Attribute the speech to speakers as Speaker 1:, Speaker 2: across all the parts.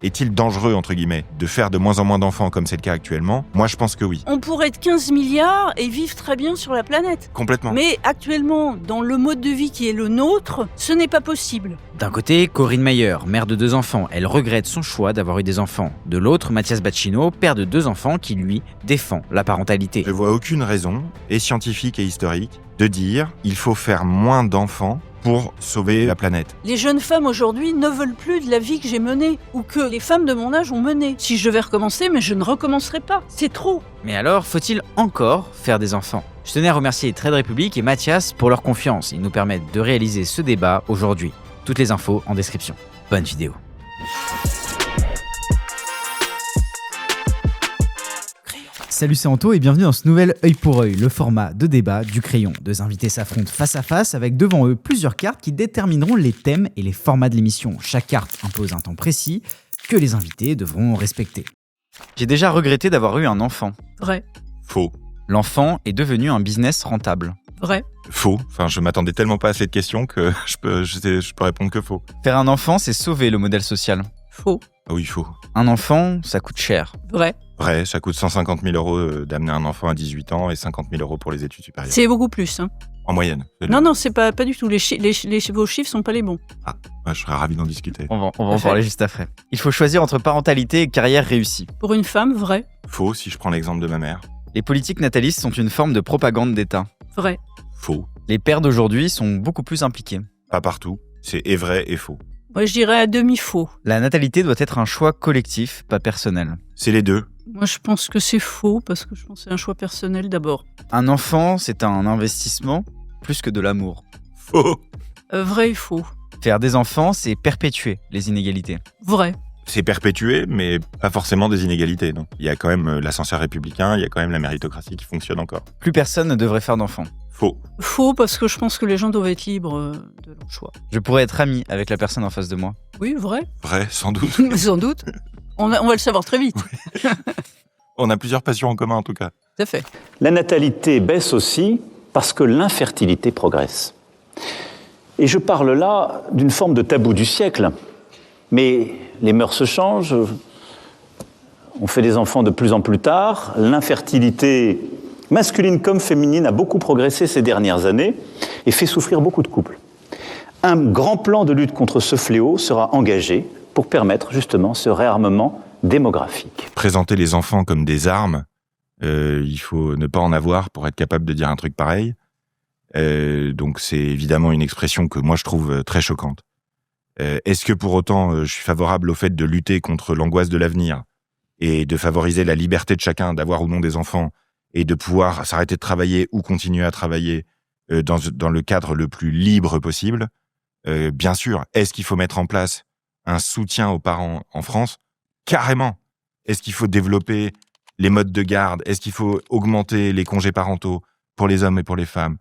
Speaker 1: Est-il dangereux, entre guillemets, de faire de moins en moins d'enfants comme c'est le cas actuellement ? Moi, je pense que oui.
Speaker 2: On pourrait être 15 milliards et vivre très bien sur la planète.
Speaker 1: Complètement.
Speaker 2: Mais actuellement, dans le mode de vie qui est le nôtre, ce n'est pas possible.
Speaker 3: D'un côté, Corinne Mayer, mère de 2 enfants, elle regrette son choix d'avoir eu des enfants. De l'autre, Mathias Bacchino, père de 2 enfants qui, lui, défend la parentalité.
Speaker 1: Je vois aucune raison, et scientifique et historique, de dire il faut faire moins d'enfants pour sauver la planète.
Speaker 2: Les jeunes femmes aujourd'hui ne veulent plus de la vie que j'ai menée, ou que les femmes de mon âge ont menée. Si je devais recommencer, mais je ne recommencerai pas. C'est trop.
Speaker 3: Mais alors, faut-il encore faire des enfants ? Je tenais à remercier Trade Republic et Mathias pour leur confiance. Ils nous permettent de réaliser ce débat aujourd'hui. Toutes les infos en description. Bonne vidéo. Salut, c'est Anto et bienvenue dans ce nouvel œil pour œil, le format de débat du crayon. 2 invités s'affrontent face à face avec devant eux plusieurs cartes qui détermineront les thèmes et les formats de l'émission. Chaque carte impose un temps précis que les invités devront respecter. J'ai déjà regretté d'avoir eu un enfant.
Speaker 2: Vrai.
Speaker 1: Faux.
Speaker 3: L'enfant est devenu un business rentable.
Speaker 2: Vrai.
Speaker 1: Faux. Enfin, je m'attendais tellement pas à cette question que je peux répondre que faux.
Speaker 3: Faire un enfant, c'est sauver le modèle social.
Speaker 2: Faux.
Speaker 1: Ah oui, faux.
Speaker 3: Un enfant, ça coûte cher.
Speaker 2: Vrai.
Speaker 1: Vrai, ça coûte 150 000 € d'amener un enfant à 18 ans et 50 000 € pour les études supérieures.
Speaker 2: C'est beaucoup plus. Hein.
Speaker 1: En moyenne.
Speaker 2: Non, c'est pas du tout. Vos chiffres sont pas les bons.
Speaker 1: Ah, ouais, je serais ravi d'en discuter.
Speaker 3: On va en parler juste après. Il faut choisir entre parentalité et carrière réussie.
Speaker 2: Pour une femme, vrai.
Speaker 1: Faux, si je prends l'exemple de ma mère.
Speaker 3: Les politiques natalistes sont une forme de propagande d'État.
Speaker 2: Vrai.
Speaker 1: Faux.
Speaker 3: Les pères d'aujourd'hui sont beaucoup plus impliqués.
Speaker 1: Pas partout. C'est et vrai et faux.
Speaker 2: Moi, je dirais à demi faux.
Speaker 3: La natalité doit être un choix collectif, pas personnel.
Speaker 1: C'est les deux.
Speaker 2: Moi, je pense que c'est faux, parce que je pense que c'est un choix personnel d'abord.
Speaker 3: Un enfant, c'est un investissement plus que de l'amour.
Speaker 1: Faux.
Speaker 2: Vrai et faux.
Speaker 3: Faire des enfants, c'est perpétuer les inégalités.
Speaker 2: Vrai.
Speaker 1: C'est perpétué, mais pas forcément des inégalités. Non. Il y a quand même l'ascenseur républicain, il y a quand même la méritocratie qui fonctionne encore.
Speaker 3: Plus personne ne devrait faire d'enfants.
Speaker 1: Faux.
Speaker 2: Faux, parce que je pense que les gens doivent être libres de leur choix.
Speaker 3: Je pourrais être ami avec la personne en face de moi.
Speaker 2: Oui, vrai.
Speaker 1: Vrai, sans doute.
Speaker 2: Sans doute. On va le savoir très vite.
Speaker 1: On a plusieurs passions en commun, en tout cas.
Speaker 2: Tout à fait.
Speaker 4: La natalité baisse aussi parce que l'infertilité progresse. Et je parle là d'une forme de tabou du siècle. Mais les mœurs se changent, on fait des enfants de plus en plus tard, l'infertilité masculine comme féminine a beaucoup progressé ces dernières années et fait souffrir beaucoup de couples. Un grand plan de lutte contre ce fléau sera engagé pour permettre justement ce réarmement démographique.
Speaker 1: Présenter les enfants comme des armes, il faut ne pas en avoir pour être capable de dire un truc pareil. Donc c'est évidemment une expression que moi je trouve très choquante. Est-ce que pour autant je suis favorable au fait de lutter contre l'angoisse de l'avenir et de favoriser la liberté de chacun d'avoir ou non des enfants et de pouvoir s'arrêter de travailler ou continuer à travailler dans le cadre le plus libre possible? Bien sûr. Est-ce qu'il faut mettre en place un soutien aux parents en France? Carrément. Est-ce qu'il faut développer les modes de garde? Est-ce qu'il faut augmenter les congés parentaux pour les hommes et pour les femmes?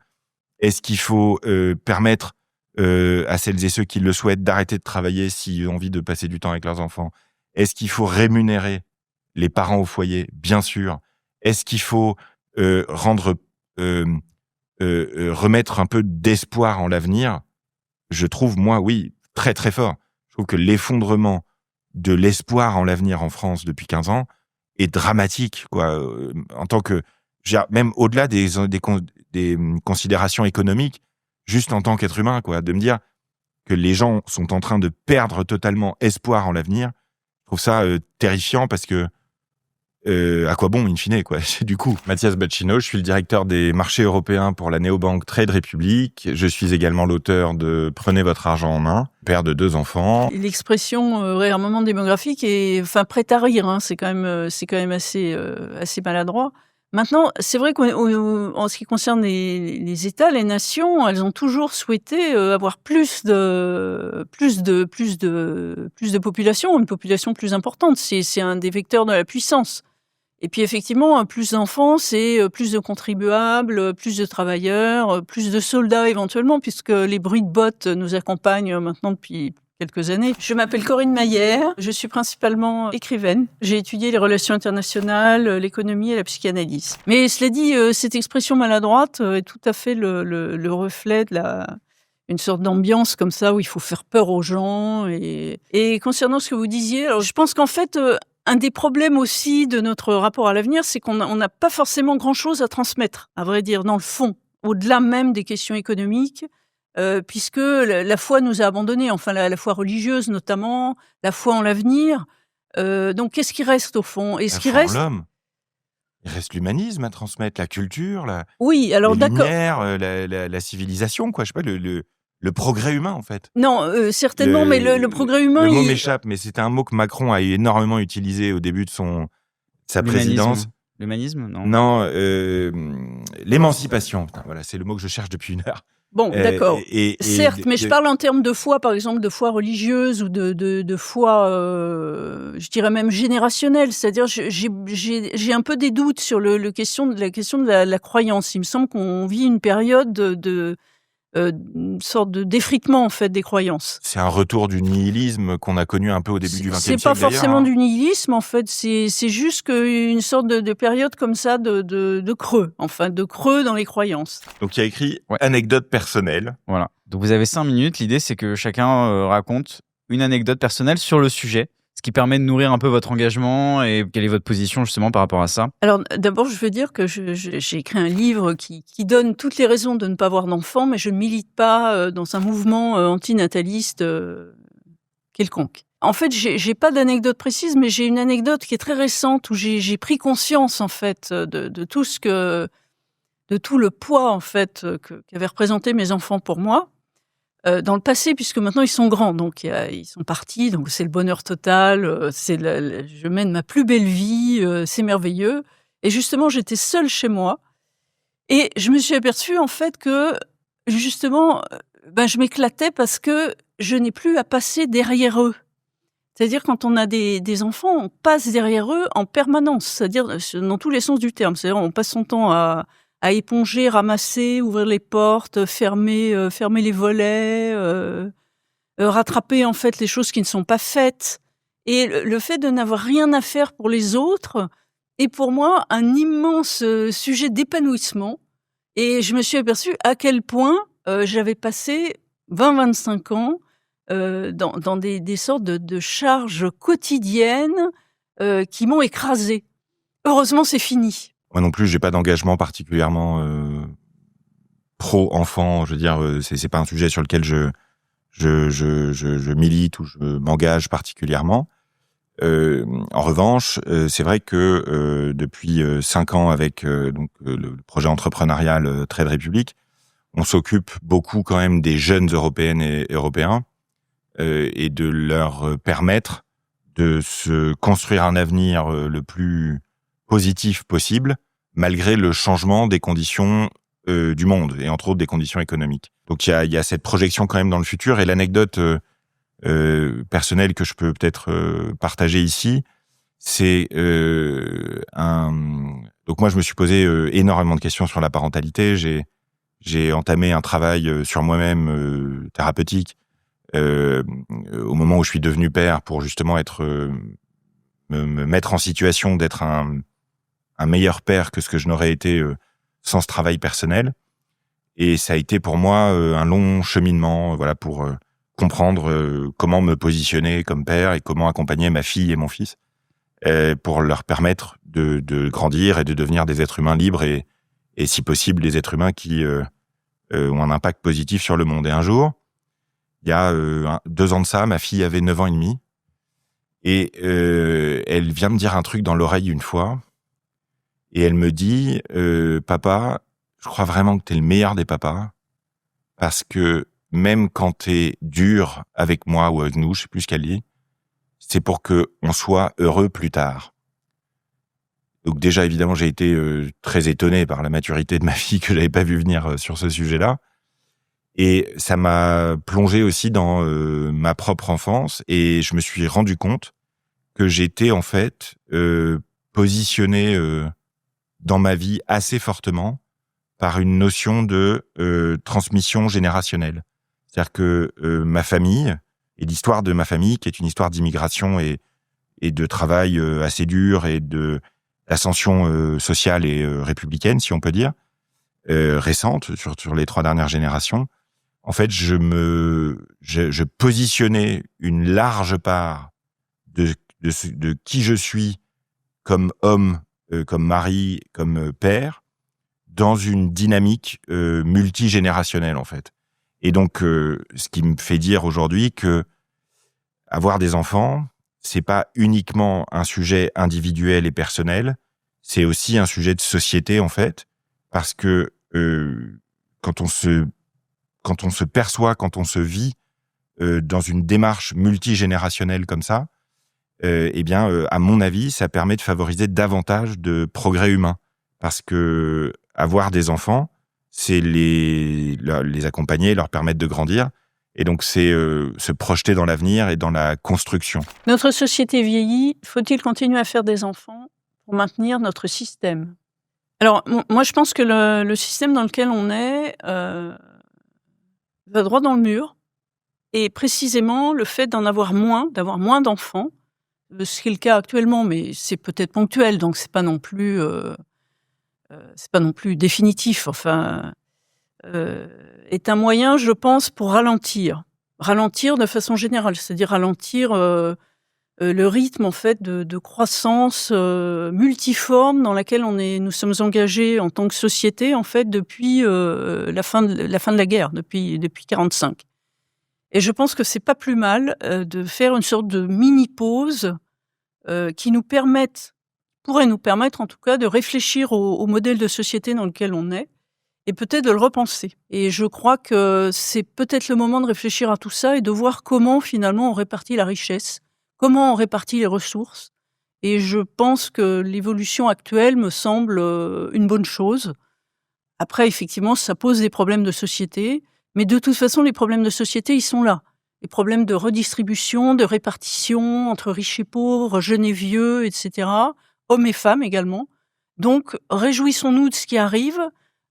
Speaker 1: Est-ce qu'il faut permettre à celles et ceux qui le souhaitent d'arrêter de travailler s'ils ont envie de passer du temps avec leurs enfants? Est-ce qu'il faut rémunérer les parents au foyer? Bien sûr. Est-ce qu'il faut remettre un peu d'espoir en l'avenir? Je trouve, moi, oui, très très fort. Je trouve que l'effondrement de l'espoir en l'avenir en France depuis 15 ans est dramatique, quoi. En tant que, même au-delà des considérations économiques, juste en tant qu'être humain, quoi, de me dire que les gens sont en train de perdre totalement espoir en l'avenir. Je trouve ça terrifiant parce que à quoi bon, in fine, quoi. Du coup, Mathias Bacchino, je suis le directeur des marchés européens pour la néobanque Trade Republic. Je suis également l'auteur de Prenez votre argent en main, père de 2 enfants.
Speaker 2: L'expression réarmement démographique est prête à rire. Hein. C'est quand même assez maladroit. Maintenant, c'est vrai qu'en ce qui concerne les États, les nations, elles ont toujours souhaité avoir plus de population, une population plus importante. C'est un des vecteurs de la puissance. Et puis effectivement, plus d'enfants, c'est plus de contribuables, plus de travailleurs, plus de soldats éventuellement, puisque les bruits de bottes nous accompagnent maintenant depuis quelques années. Je m'appelle Corinne Mayer, je suis principalement écrivaine. J'ai étudié les relations internationales, l'économie et la psychanalyse. Mais cela dit, cette expression maladroite est tout à fait le reflet de une sorte d'ambiance comme ça où il faut faire peur aux gens. Et concernant ce que vous disiez, alors je pense qu'en fait, un des problèmes aussi de notre rapport à l'avenir, c'est qu'on n'a pas forcément grand-chose à transmettre, à vrai dire, dans le fond, au-delà même des questions économiques, puisque la foi nous a abandonnés, enfin la foi religieuse notamment, la foi en l'avenir. Donc qu'est-ce qui reste au fond? Et ce qui reste,
Speaker 1: l'homme. Il reste l'humanisme à transmettre, la culture,
Speaker 2: oui, alors
Speaker 1: les
Speaker 2: d'accord.
Speaker 1: lumières, la civilisation, quoi. Je sais pas, le progrès humain, en fait.
Speaker 2: Non, certainement, mais le progrès humain,
Speaker 1: Le mot m'échappe, mais c'était un mot que Macron a énormément utilisé au début de sa présidence.
Speaker 3: L'humanisme, non.
Speaker 1: Non, l'émancipation. Putain, voilà, c'est le mot que je cherche depuis une heure.
Speaker 2: Bon, d'accord.
Speaker 1: Et
Speaker 2: Certes, mais je parle en termes de foi, par exemple, de foi religieuse ou de foi, je dirais même générationnelle. C'est-à-dire, j'ai un peu des doutes sur la question de la croyance. Il me semble qu'on vit une période une sorte de d'effritement, en fait, des croyances.
Speaker 1: C'est un retour du nihilisme qu'on a connu un peu au début du XXe siècle.
Speaker 2: C'est pas forcément
Speaker 1: d'ailleurs,
Speaker 2: du nihilisme, en fait. C'est juste une sorte de période comme ça de creux, enfin, de creux dans les croyances.
Speaker 1: Donc il y a écrit
Speaker 3: Ouais.
Speaker 1: anecdote personnelle.
Speaker 3: Voilà. Donc vous avez 5 minutes. L'idée, c'est que chacun raconte une anecdote personnelle sur le sujet, ce qui permet de nourrir un peu votre engagement et quelle est votre position justement par rapport à ça.
Speaker 2: Alors, d'abord, je veux dire que j'ai écrit un livre qui donne toutes les raisons de ne pas avoir d'enfants, mais je ne milite pas dans un mouvement antinataliste quelconque. En fait, j'ai pas d'anecdote précise, mais j'ai une anecdote qui est très récente où j'ai pris conscience, en fait, de tout le poids, en fait, qu'avaient représenté mes enfants pour moi. Dans le passé, puisque maintenant ils sont grands, donc ils sont partis, donc c'est le bonheur total, je mène ma plus belle vie, c'est merveilleux. Et justement, j'étais seule chez moi et je me suis aperçue en fait que justement, je m'éclatais parce que je n'ai plus à passer derrière eux. C'est-à-dire quand on a des enfants, on passe derrière eux en permanence, c'est-à-dire dans tous les sens du terme. C'est-à-dire on passe son temps à éponger, ramasser, ouvrir les portes, fermer les volets, rattraper en fait les choses qui ne sont pas faites. Et le fait de n'avoir rien à faire pour les autres est pour moi un immense sujet d'épanouissement. Et je me suis aperçue à quel point j'avais passé 20-25 ans dans des sortes de charges quotidiennes qui m'ont écrasée. Heureusement, c'est fini.
Speaker 1: Moi non plus, j'ai pas d'engagement particulièrement pro-enfant. Je veux dire, c'est pas un sujet sur lequel je milite ou je m'engage particulièrement. En revanche, c'est vrai que depuis 5 ans avec le projet entrepreneurial Trade Republic, on s'occupe beaucoup quand même des jeunes européennes et européens et de leur permettre de se construire un avenir le plus positif possible, malgré le changement des conditions du monde, et entre autres des conditions économiques. Donc il y a cette projection quand même dans le futur, et l'anecdote personnelle que je peux peut-être partager ici, c'est donc moi je me suis posé énormément de questions sur la parentalité, j'ai entamé un travail sur moi-même thérapeutique au moment où je suis devenu père pour justement me mettre en situation d'être un meilleur père que ce que je n'aurais été sans ce travail personnel. Et ça a été pour moi un long cheminement, voilà, pour comprendre comment me positionner comme père et comment accompagner ma fille et mon fils pour leur permettre de grandir et de devenir des êtres humains libres et si possible des êtres humains qui ont un impact positif sur le monde. Et un jour, il y a 2 ans de ça, ma fille avait 9 ans et demi et elle vient me dire un truc dans l'oreille une fois et elle me dit « Papa, je crois vraiment que t'es le meilleur des papas parce que même quand t'es dur avec moi ou avec nous, je sais plus ce qu'elle dit, c'est pour que on soit heureux plus tard. » Donc déjà, évidemment, j'ai été très étonné par la maturité de ma fille que j'avais pas vu venir sur ce sujet-là. Et ça m'a plongé aussi dans ma propre enfance et je me suis rendu compte que j'étais en fait positionné dans ma vie assez fortement par une notion de transmission générationnelle. C'est-à-dire que ma famille et l'histoire de ma famille, qui est une histoire d'immigration et de travail assez dur et de l'ascension sociale et républicaine, si on peut dire, récente sur les 3 dernières générations. en fait, je positionnais une large part de qui je suis comme homme, comme mari, comme père, dans une dynamique multigénérationnelle, en fait. Et donc, ce qui me fait dire aujourd'hui que avoir des enfants, c'est pas uniquement un sujet individuel et personnel, c'est aussi un sujet de société, en fait, parce que quand on se perçoit, quand on se vit dans une démarche multigénérationnelle comme ça, à mon avis, ça permet de favoriser davantage de progrès humain. Parce que avoir des enfants, c'est les accompagner, leur permettre de grandir. Et donc, c'est se projeter dans l'avenir et dans la construction.
Speaker 2: Notre société vieillit. Faut-il continuer à faire des enfants pour maintenir notre système ? Alors, moi, je pense que le système dans lequel on est va droit dans le mur. Et précisément, le fait d'avoir moins d'enfants, ce qui est le cas actuellement, mais c'est peut-être ponctuel, donc c'est pas non plus définitif. Enfin, est un moyen, je pense, pour ralentir de façon générale, c'est-à-dire ralentir le rythme en fait de croissance multiforme dans laquelle nous sommes engagés en tant que société en fait depuis la fin de la guerre, depuis 1945. Et je pense que c'est pas plus mal de faire une sorte de mini-pause qui pourrait nous permettre en tout cas de réfléchir au modèle de société dans lequel on est et peut-être de le repenser. Et je crois que c'est peut-être le moment de réfléchir à tout ça et de voir comment finalement on répartit la richesse, comment on répartit les ressources. Et je pense que l'évolution actuelle me semble une bonne chose. Après, effectivement, ça pose des problèmes de société. Mais de toute façon, les problèmes de société, ils sont là. Les problèmes de redistribution, de répartition entre riches et pauvres, jeunes et vieux, etc. Hommes et femmes également. Donc, réjouissons-nous de ce qui arrive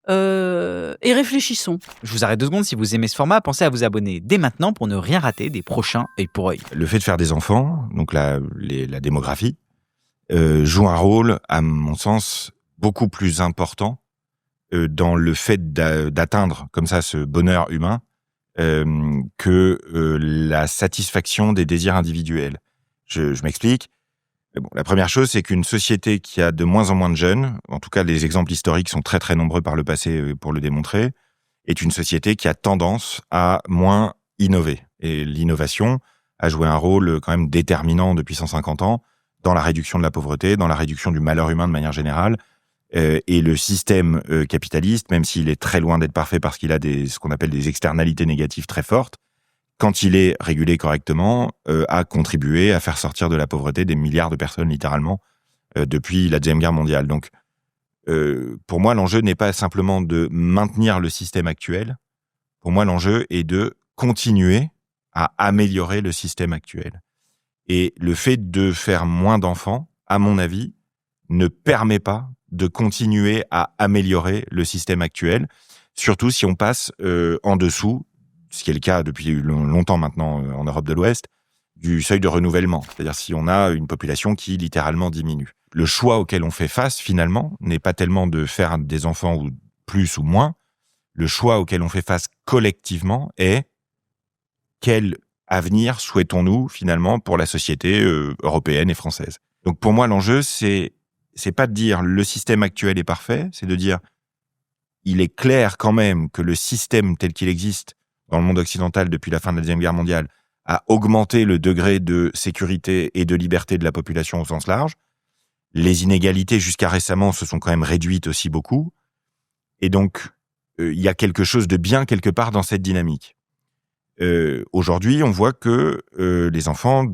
Speaker 2: et réfléchissons.
Speaker 3: Je vous arrête 2 secondes. Si vous aimez ce format, pensez à vous abonner dès maintenant pour ne rien rater des prochains œil pour œil.
Speaker 1: Le fait de faire des enfants, donc la démographie, joue un rôle, à mon sens, beaucoup plus important dans le fait d'atteindre comme ça ce bonheur humain que la satisfaction des désirs individuels. Je m'explique. Bon, la première chose, c'est qu'une société qui a de moins en moins de jeunes, en tout cas les exemples historiques sont très très nombreux par le passé pour le démontrer, est une société qui a tendance à moins innover. Et l'innovation a joué un rôle quand même déterminant depuis 150 ans dans la réduction de la pauvreté, dans la réduction du malheur humain de manière générale. Et le système capitaliste, même s'il est très loin d'être parfait parce qu'il a ce qu'on appelle des externalités négatives très fortes, quand il est régulé correctement, a contribué à faire sortir de la pauvreté des milliards de personnes, littéralement, depuis la Deuxième Guerre mondiale. Donc, pour moi, l'enjeu n'est pas simplement de maintenir le système actuel. Pour moi, l'enjeu est de continuer à améliorer le système actuel. Et le fait de faire moins d'enfants, à mon avis, ne permet pas de continuer à améliorer le système actuel, surtout si on passe en dessous, ce qui est le cas depuis longtemps maintenant en Europe de l'Ouest, du seuil de renouvellement. C'est-à-dire si on a une population qui littéralement diminue. Le choix auquel on fait face, finalement, n'est pas tellement de faire des enfants ou plus ou moins. Le choix auquel on fait face collectivement est quel avenir souhaitons-nous, finalement, pour la société européenne et française. Donc pour moi, l'enjeu, c'est pas de dire le système actuel est parfait, c'est de dire il est clair quand même que le système tel qu'il existe dans le monde occidental depuis la fin de la Deuxième Guerre mondiale a augmenté le degré de sécurité et de liberté de la population au sens large. Les inégalités jusqu'à récemment se sont quand même réduites aussi beaucoup. Et donc, il y a quelque chose de bien quelque part dans cette dynamique. Aujourd'hui, on voit que les enfants,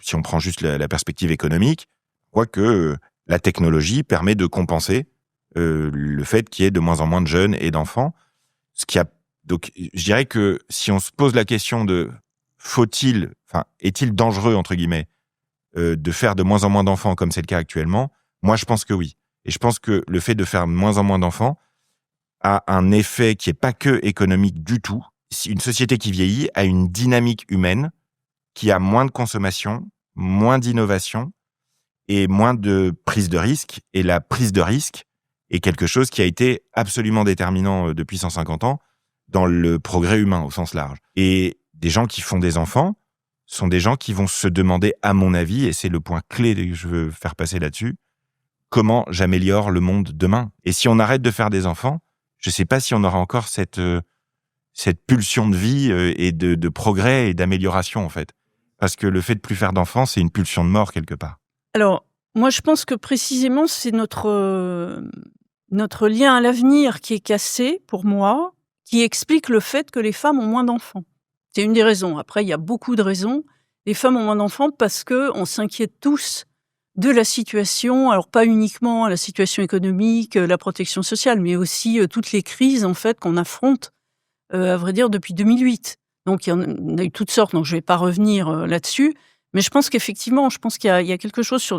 Speaker 1: si on prend juste la perspective économique, on voit que la technologie permet de compenser le fait qu'il y ait de moins en moins de jeunes et d'enfants. Donc, je dirais que si on se pose la question de est-il dangereux, entre guillemets, de faire de moins en moins d'enfants comme c'est le cas actuellement, moi je pense que oui. Et je pense que le fait de faire de moins en moins d'enfants a un effet qui n'est pas que économique du tout. Une société qui vieillit a une dynamique humaine qui a moins de consommation, moins d'innovation et moins de prise de risque. Et la prise de risque est quelque chose qui a été absolument déterminant depuis 150 ans dans le progrès humain au sens large. Et des gens qui font des enfants sont des gens qui vont se demander, à mon avis, et c'est le point clé que je veux faire passer là-dessus, comment j'améliore le monde demain. Et si on arrête de faire des enfants, je ne sais pas si on aura encore cette pulsion de vie et de progrès et d'amélioration, en fait. Parce que le fait de plus faire d'enfants, c'est une pulsion de mort, quelque part.
Speaker 2: Alors, moi, je pense que précisément, c'est notre lien à l'avenir qui est cassé, pour moi, qui explique le fait que les femmes ont moins d'enfants. C'est une des raisons. Après, il y a beaucoup de raisons. Les femmes ont moins d'enfants parce qu'on s'inquiète tous de la situation, alors pas uniquement la situation économique, la protection sociale, mais aussi toutes les crises, en fait, qu'on affronte, à vrai dire, depuis 2008. Donc, il y en a eu toutes sortes, donc je ne vais pas revenir là-dessus. Mais je pense qu'effectivement, qu'il y a quelque chose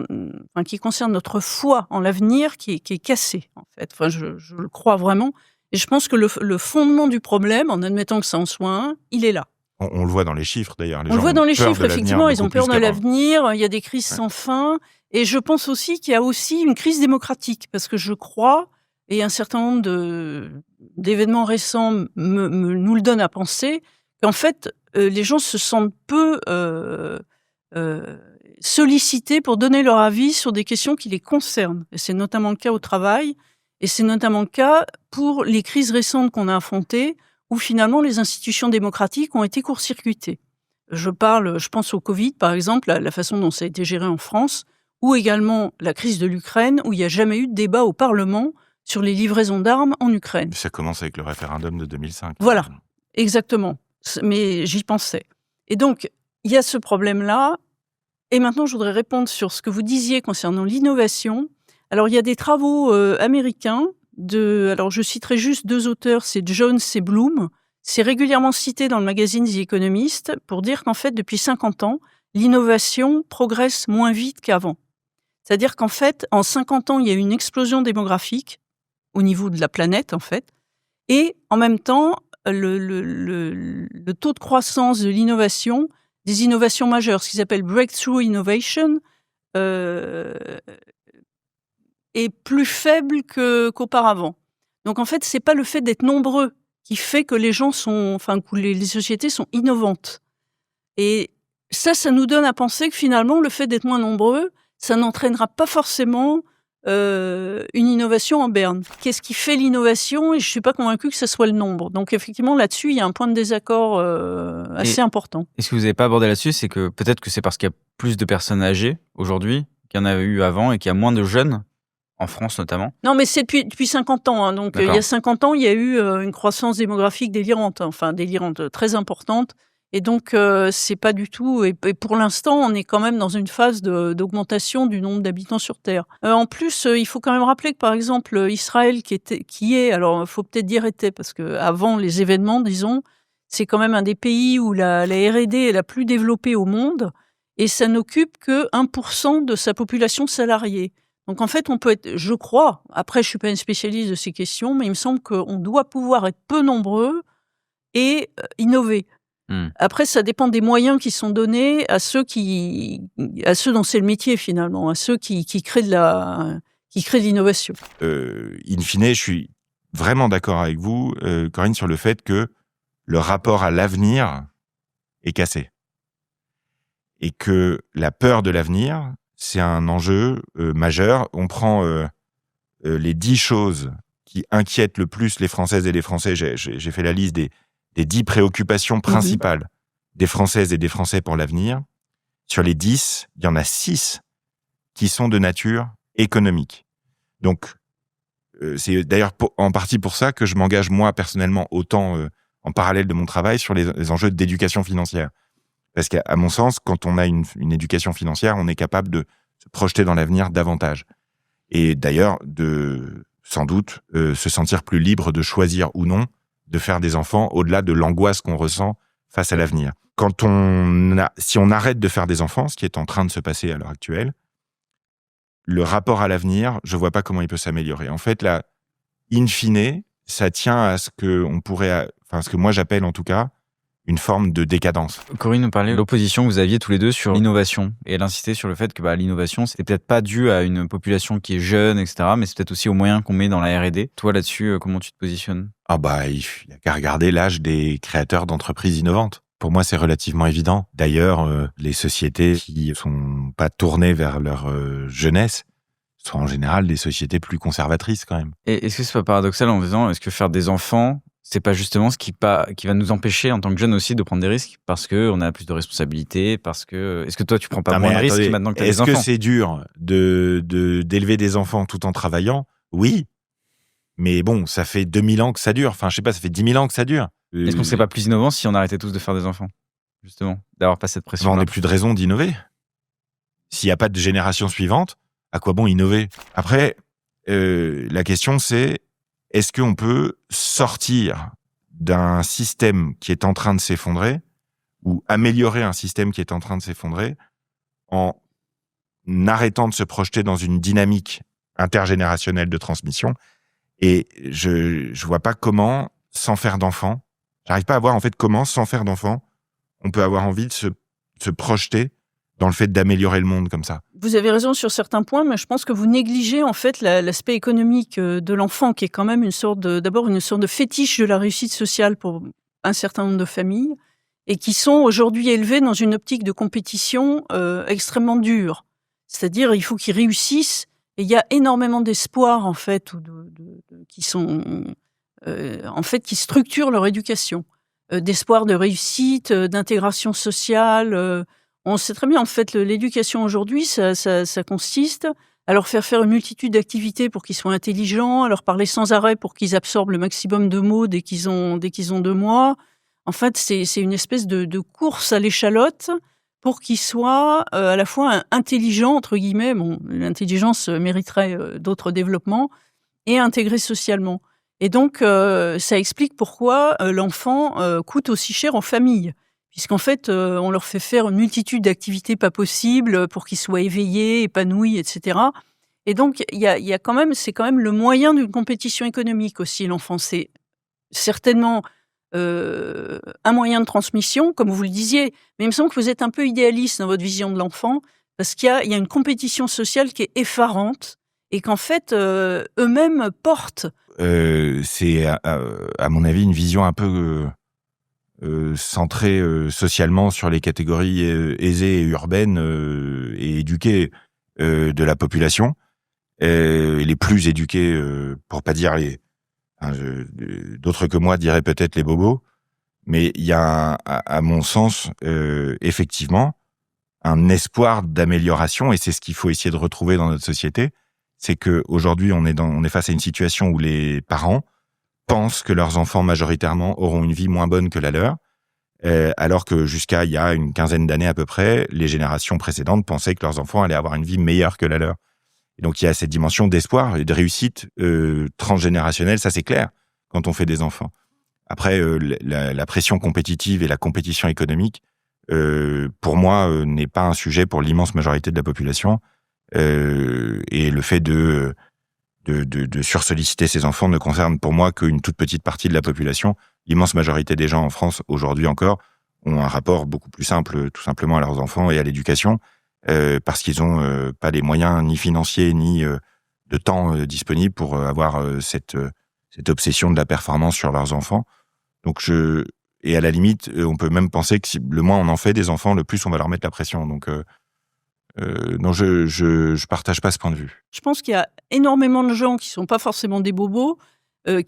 Speaker 2: qui concerne notre foi en l'avenir qui est cassé, en fait. Enfin, je le crois vraiment. Et je pense que le fondement du problème, en admettant que ça en soit un, il est là.
Speaker 1: On le voit dans les chiffres, d'ailleurs.
Speaker 2: On le voit dans les chiffres, effectivement. Ils ont peur de l'avenir. Il y a des crises sans fin. Et je pense aussi qu'il y a aussi une crise démocratique. Parce que je crois, et un certain nombre d'événements récents nous le donnent à penser, qu'en fait, les gens se sentent peu sollicités pour donner leur avis sur des questions qui les concernent. Et c'est notamment le cas au travail. Et c'est notamment le cas pour les crises récentes qu'on a affrontées, où finalement les institutions démocratiques ont été court-circuitées. Je pense au Covid, par exemple, la façon dont ça a été géré en France, ou également la crise de l'Ukraine, où il n'y a jamais eu de débat au Parlement sur les livraisons d'armes en Ukraine.
Speaker 1: Ça commence avec le référendum de 2005.
Speaker 2: Voilà, exactement. Mais j'y pensais. Et donc, il y a ce problème-là. Et maintenant, je voudrais répondre sur ce que vous disiez concernant l'innovation. Alors, il y a des travaux américains alors je citerai juste 2 auteurs, c'est Jones et Bloom. C'est régulièrement cité dans le magazine The Economist pour dire qu'en fait, depuis 50 ans, l'innovation progresse moins vite qu'avant. C'est-à-dire qu'en fait, en 50 ans, il y a eu une explosion démographique au niveau de la planète, en fait. Et en même temps, le taux de croissance de l'innovation, des innovations majeures, ce qu'ils appellent breakthrough innovation, est plus faible qu'auparavant. Donc en fait, c'est pas le fait d'être nombreux qui fait que que les sociétés sont innovantes. Et ça nous donne à penser que finalement, le fait d'être moins nombreux, ça n'entraînera pas forcément une innovation en berne. Qu'est-ce qui fait l'innovation ? Et je suis pas convaincue que ce soit le nombre. Donc effectivement, là-dessus, il y a un point de désaccord assez important.
Speaker 5: Et ce que vous n'avez pas abordé là-dessus, c'est que peut-être que c'est parce qu'il y a plus de personnes âgées aujourd'hui qu'il y en avait eu avant et qu'il y a moins de jeunes. En France, notamment ? Non,
Speaker 2: mais c'est depuis 50 ans. Hein. Donc, il y a 50 ans, il y a eu une croissance démographique délirante, très importante. Et donc, c'est pas du tout... Et pour l'instant, on est quand même dans une phase d'augmentation du nombre d'habitants sur Terre. En plus, il faut quand même rappeler que, par exemple, Israël, alors, il faut peut-être dire était, parce qu'avant les événements, disons, c'est quand même un des pays où la R&D est la plus développée au monde, et ça n'occupe que 1% de sa population salariée. Donc en fait, on peut être, je crois, après je suis pas une spécialiste de ces questions, mais il me semble qu'on doit pouvoir être peu nombreux et innover. Après, ça dépend des moyens qui sont donnés à ceux dont c'est le métier finalement, à ceux qui créent de l'innovation.
Speaker 1: In fine, je suis vraiment d'accord avec vous, Corinne, sur le fait que le rapport à l'avenir est cassé. Et que la peur de l'avenir, c'est un enjeu majeur. On prend les 10 choses qui inquiètent le plus les Françaises et les Français. J'ai fait la liste des 10 préoccupations principales des Françaises et des Français pour l'avenir. Sur les 10, il y en a 6 qui sont de nature économique. Donc, c'est d'ailleurs en partie pour ça que je m'engage moi personnellement autant en parallèle de mon travail sur les enjeux d'éducation financière. Parce qu'à mon sens, quand on a une éducation financière, on est capable de se projeter dans l'avenir davantage. Et d'ailleurs, sans doute, se sentir plus libre de choisir ou non de faire des enfants au-delà de l'angoisse qu'on ressent face à l'avenir. Si on arrête de faire des enfants, ce qui est en train de se passer à l'heure actuelle, le rapport à l'avenir, je vois pas comment il peut s'améliorer. En fait, là, in fine, ça tient à ce que moi j'appelle en tout cas une forme de décadence.
Speaker 5: Corinne nous parlait de l'opposition que vous aviez tous les deux sur l'innovation. Et elle insistait sur le fait que l'innovation, c'est peut-être pas dû à une population qui est jeune, etc., mais c'est peut-être aussi aux moyens qu'on met dans la R&D. Toi, là-dessus, comment tu te positionnes ?
Speaker 1: Ah bah, il y a qu'à regarder l'âge des créateurs d'entreprises innovantes. Pour moi, c'est relativement évident. D'ailleurs, les sociétés qui sont pas tournées vers leur jeunesse sont en général des sociétés plus conservatrices quand même.
Speaker 5: Et est-ce que c'est pas paradoxal en disant, est-ce que faire des enfants, c'est pas justement ce qui va nous empêcher en tant que jeunes aussi de prendre des risques parce que on a plus de responsabilités, parce que est-ce que toi tu prends pas moins de risques maintenant que tu as des enfants ?
Speaker 1: Est-ce que c'est dur d'élever des enfants tout en travaillant ? Oui. Mais bon, ça fait 2000 ans que ça dure. Enfin, je sais pas, ça fait 10 000 ans que ça dure.
Speaker 5: Est-ce qu'on serait pas plus innovant si on arrêtait tous de faire des enfants ? Justement, d'avoir pas cette pression.
Speaker 1: On n'a plus de raison d'innover. S'il n'y a pas de génération suivante, à quoi bon innover ? Après, la question c'est, est-ce qu'on peut sortir d'un système qui est en train de s'effondrer ou améliorer un système qui est en train de s'effondrer en arrêtant de se projeter dans une dynamique intergénérationnelle de transmission ? Et je vois pas comment, sans faire d'enfants, j'arrive pas à voir en fait comment, sans faire d'enfants, on peut avoir envie de se projeter dans le fait d'améliorer le monde comme ça.
Speaker 2: Vous avez raison sur certains points, mais je pense que vous négligez en fait l'aspect économique de l'enfant, qui est quand même d'abord une sorte de fétiche de la réussite sociale pour un certain nombre de familles, et qui sont aujourd'hui élevées dans une optique de compétition extrêmement dure. C'est-à-dire, il faut qu'ils réussissent, et il y a énormément d'espoir en fait, qui structurent leur éducation, d'espoir de réussite, d'intégration sociale. On sait très bien, en fait, l'éducation aujourd'hui, ça consiste à leur faire une multitude d'activités pour qu'ils soient intelligents, à leur parler sans arrêt pour qu'ils absorbent le maximum de mots dès qu'ils ont 2 mois. En fait, c'est une espèce de course à l'échalote pour qu'ils soient à la fois intelligents, entre guillemets, bon, l'intelligence mériterait d'autres développements, et intégrés socialement. Et donc, ça explique pourquoi l'enfant coûte aussi cher aux familles. Puisqu'en fait, on leur fait faire une multitude d'activités pas possibles pour qu'ils soient éveillés, épanouis, etc. Et donc, c'est quand même le moyen d'une compétition économique aussi, l'enfant. C'est certainement un moyen de transmission, comme vous le disiez, mais il me semble que vous êtes un peu idéaliste dans votre vision de l'enfant, parce qu'il y a une compétition sociale qui est effarante, et qu'en fait, eux-mêmes portent.
Speaker 1: C'est, à mon avis, une vision un peu... centré socialement sur les catégories aisées et urbaines et éduquées de la population, les plus éduqués, pour pas dire d'autres que moi diraient peut-être les bobos, mais il y a à mon sens effectivement un espoir d'amélioration, et c'est ce qu'il faut essayer de retrouver dans notre société. C'est que aujourd'hui on est face à une situation où les parents pensent que leurs enfants majoritairement auront une vie moins bonne que la leur, alors que jusqu'à il y a une quinzaine d'années à peu près, les générations précédentes pensaient que leurs enfants allaient avoir une vie meilleure que la leur. Et donc il y a cette dimension d'espoir et de réussite transgénérationnelle, ça c'est clair, quand on fait des enfants. Après, la pression compétitive et la compétition économique, pour moi, n'est pas un sujet pour l'immense majorité de la population, et le fait de sursolliciter ses enfants ne concerne pour moi qu'une toute petite partie de la population. L'immense majorité des gens en France, aujourd'hui encore, ont un rapport beaucoup plus simple, tout simplement, à leurs enfants et à l'éducation, parce qu'ils ont pas les moyens ni financiers ni de temps disponibles pour avoir cette obsession de la performance sur leurs enfants. Donc et à la limite, on peut même penser que le moins on en fait des enfants, le plus on va leur mettre la pression. Donc non, je partage pas ce point de vue.
Speaker 2: Je pense qu'il y a énormément de gens qui sont pas forcément des bobos,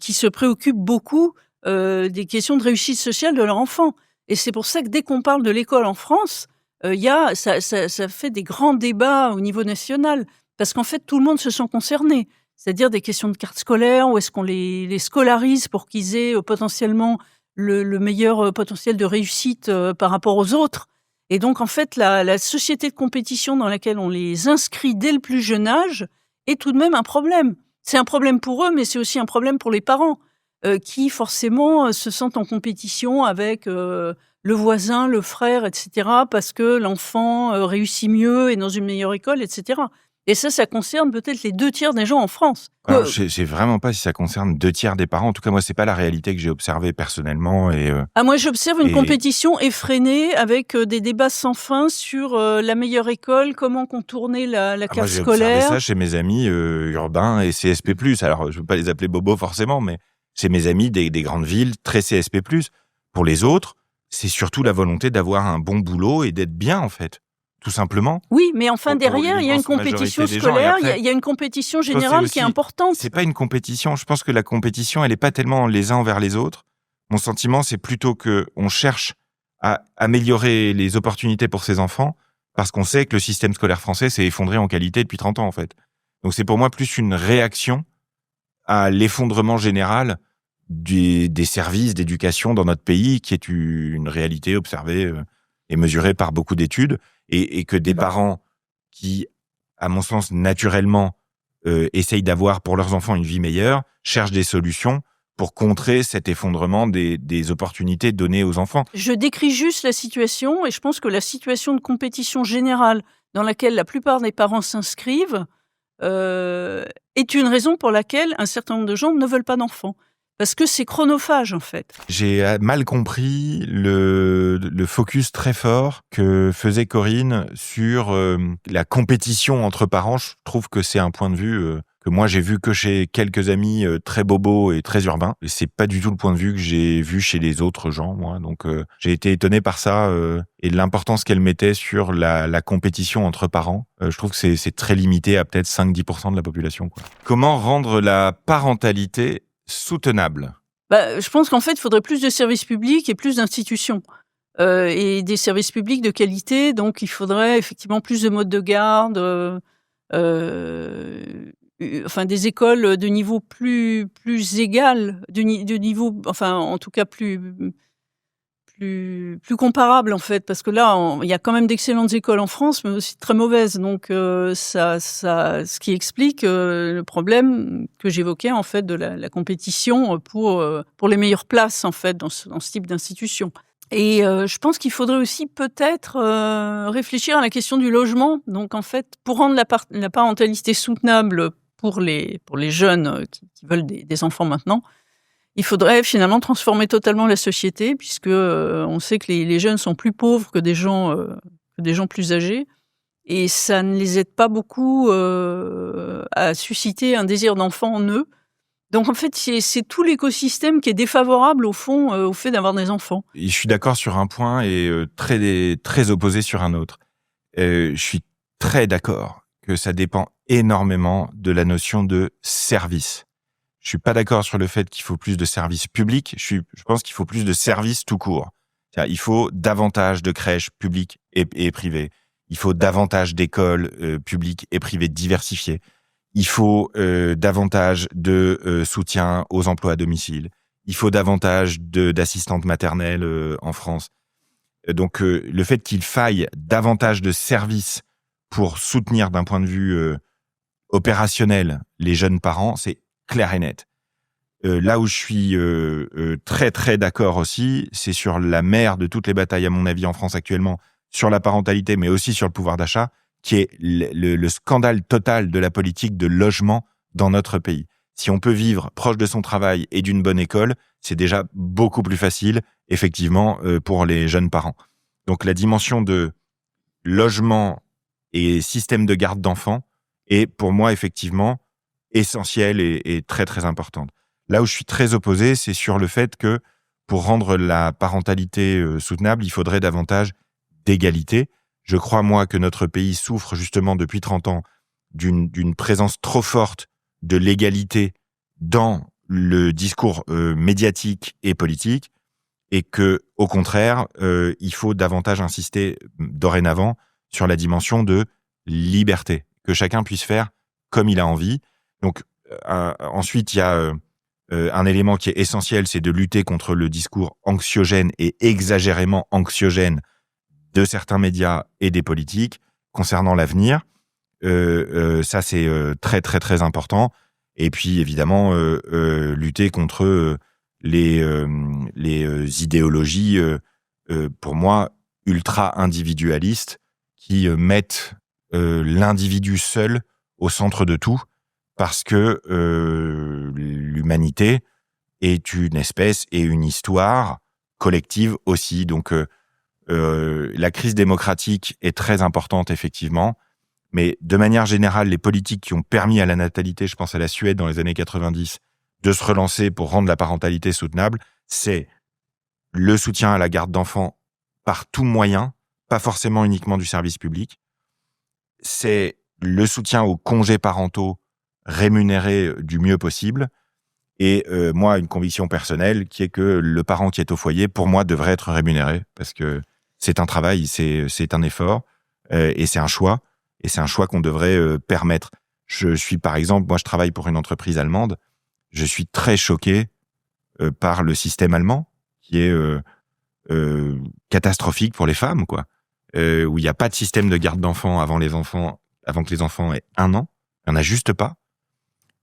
Speaker 2: qui se préoccupent beaucoup des questions de réussite sociale de leur enfant. Et c'est pour ça que dès qu'on parle de l'école en France, ça fait des grands débats au niveau national, parce qu'en fait tout le monde se sent concerné. C'est-à-dire des questions de carte scolaire, où est-ce qu'on les scolarise pour qu'ils aient potentiellement le meilleur potentiel de réussite par rapport aux autres. Et donc, en fait, la société de compétition dans laquelle on les inscrit dès le plus jeune âge est tout de même un problème. C'est un problème pour eux, mais c'est aussi un problème pour les parents, qui forcément se sentent en compétition avec le voisin, le frère, etc., parce que l'enfant réussit mieux et dans une meilleure école, etc. Et ça concerne peut-être les 2 tiers des gens en France.
Speaker 1: Alors, je sais vraiment pas si ça concerne 2 tiers des parents. En tout cas, moi, c'est pas la réalité que j'ai observée personnellement.
Speaker 2: Moi, j'observe une compétition effrénée avec des débats sans fin sur la meilleure école, comment contourner la carte scolaire.
Speaker 1: J'ai observé ça chez mes amis urbains et CSP+. Alors, je veux pas les appeler bobos forcément, mais c'est mes amis des grandes villes, très CSP+. Pour les autres, c'est surtout la volonté d'avoir un bon boulot et d'être bien, en fait. Tout simplement.
Speaker 2: Oui, mais enfin, derrière, il y a une compétition scolaire, il y a une compétition générale qui est importante.
Speaker 1: C'est pas une compétition. Je pense que la compétition, elle est pas tellement les uns envers les autres. Mon sentiment, c'est plutôt que on cherche à améliorer les opportunités pour ses enfants parce qu'on sait que le système scolaire français s'est effondré en qualité depuis 30 ans, en fait. Donc, c'est pour moi plus une réaction à l'effondrement général des services d'éducation dans notre pays, qui est une réalité observée et mesurée par beaucoup d'études. Et que des parents qui, à mon sens, naturellement, essayent d'avoir pour leurs enfants une vie meilleure, cherchent des solutions pour contrer cet effondrement des opportunités données aux enfants.
Speaker 2: Je décris juste la situation et je pense que la situation de compétition générale dans laquelle la plupart des parents s'inscrivent est une raison pour laquelle un certain nombre de gens ne veulent pas d'enfants. Parce que c'est chronophage, en fait.
Speaker 1: J'ai mal compris le focus très fort que faisait Corinne sur la compétition entre parents. Je trouve que c'est un point de vue que moi j'ai vu que chez quelques amis très bobos et très urbains. Et c'est pas du tout le point de vue que j'ai vu chez les autres gens, moi. Donc j'ai été étonné par ça et de l'importance qu'elle mettait sur la compétition entre parents. Je trouve que c'est très limité à peut-être 5-10% de la population, quoi. Comment rendre la parentalité soutenable?
Speaker 2: Je pense qu'en fait, il faudrait plus de services publics et plus d'institutions. Et des services publics de qualité, donc il faudrait effectivement plus de modes de garde, des écoles de niveau plus égal, de niveau, enfin en tout cas plus comparable en fait, parce que là, il y a quand même d'excellentes écoles en France, mais aussi très mauvaises. Donc, ce qui explique le problème que j'évoquais en fait de la compétition pour les meilleures places en fait dans ce type d'institution. Et je pense qu'il faudrait aussi peut-être réfléchir à la question du logement. Donc, en fait, pour rendre la parentalité soutenable pour les jeunes qui veulent des enfants maintenant, il faudrait finalement transformer totalement la société, puisque on sait que les jeunes sont plus pauvres que des gens plus âgés, et ça ne les aide pas beaucoup à susciter un désir d'enfant en eux. Donc en fait, c'est tout l'écosystème qui est défavorable au fond au fait d'avoir des enfants.
Speaker 1: Je suis d'accord sur un point et très opposé sur un autre. Je suis très d'accord que ça dépend énormément de la notion de service. Je suis pas d'accord sur le fait qu'il faut plus de services publics. Je pense qu'il faut plus de services tout court. C'est-à-dire, il faut davantage de crèches publiques et privées. Il faut davantage d'écoles publiques et privées diversifiées. Il faut davantage de soutien aux emplois à domicile. Il faut davantage d'assistantes maternelles en France. Donc, le fait qu'il faille davantage de services pour soutenir d'un point de vue opérationnel les jeunes parents, c'est clair et net. Là où je suis très très d'accord aussi, c'est sur la mère de toutes les batailles à mon avis en France actuellement, sur la parentalité mais aussi sur le pouvoir d'achat, qui est le scandale total de la politique de logement dans notre pays. Si on peut vivre proche de son travail et d'une bonne école, c'est déjà beaucoup plus facile, effectivement, pour les jeunes parents. Donc la dimension de logement et système de garde d'enfants est pour moi effectivement essentielle et très très importante. Là où je suis très opposé, c'est sur le fait que pour rendre la parentalité soutenable, il faudrait davantage d'égalité. Je crois, moi, que notre pays souffre justement depuis 30 ans d'une présence trop forte de l'égalité dans le discours médiatique et politique, et que, au contraire, il faut davantage insister dorénavant sur la dimension de liberté, que chacun puisse faire comme il a envie. Donc, ensuite, il y a un élément qui est essentiel, c'est de lutter contre le discours anxiogène et exagérément anxiogène de certains médias et des politiques concernant l'avenir. Ça, c'est très, très, très important. Et puis, évidemment, lutter contre les idéologies, pour moi, ultra-individualistes qui mettent l'individu seul au centre de tout, parce que l'humanité est une espèce et une histoire collective aussi. Donc, la crise démocratique est très importante, effectivement, mais de manière générale, les politiques qui ont permis à la natalité, je pense à la Suède dans les années 90, de se relancer pour rendre la parentalité soutenable, c'est le soutien à la garde d'enfants par tout moyen, pas forcément uniquement du service public. C'est le soutien aux congés parentaux rémunérés du mieux possible. Et moi, une conviction personnelle qui est que le parent qui est au foyer, pour moi, devrait être rémunéré parce que c'est un travail, c'est un effort et c'est un choix. Et c'est un choix qu'on devrait permettre. Je suis, par exemple, moi, je travaille pour une entreprise allemande. Je suis très choqué par le système allemand qui est catastrophique pour les femmes, quoi. Où il n'y a pas de système de garde d'enfants avant que les enfants aient 1 an. Il n'y en a juste pas.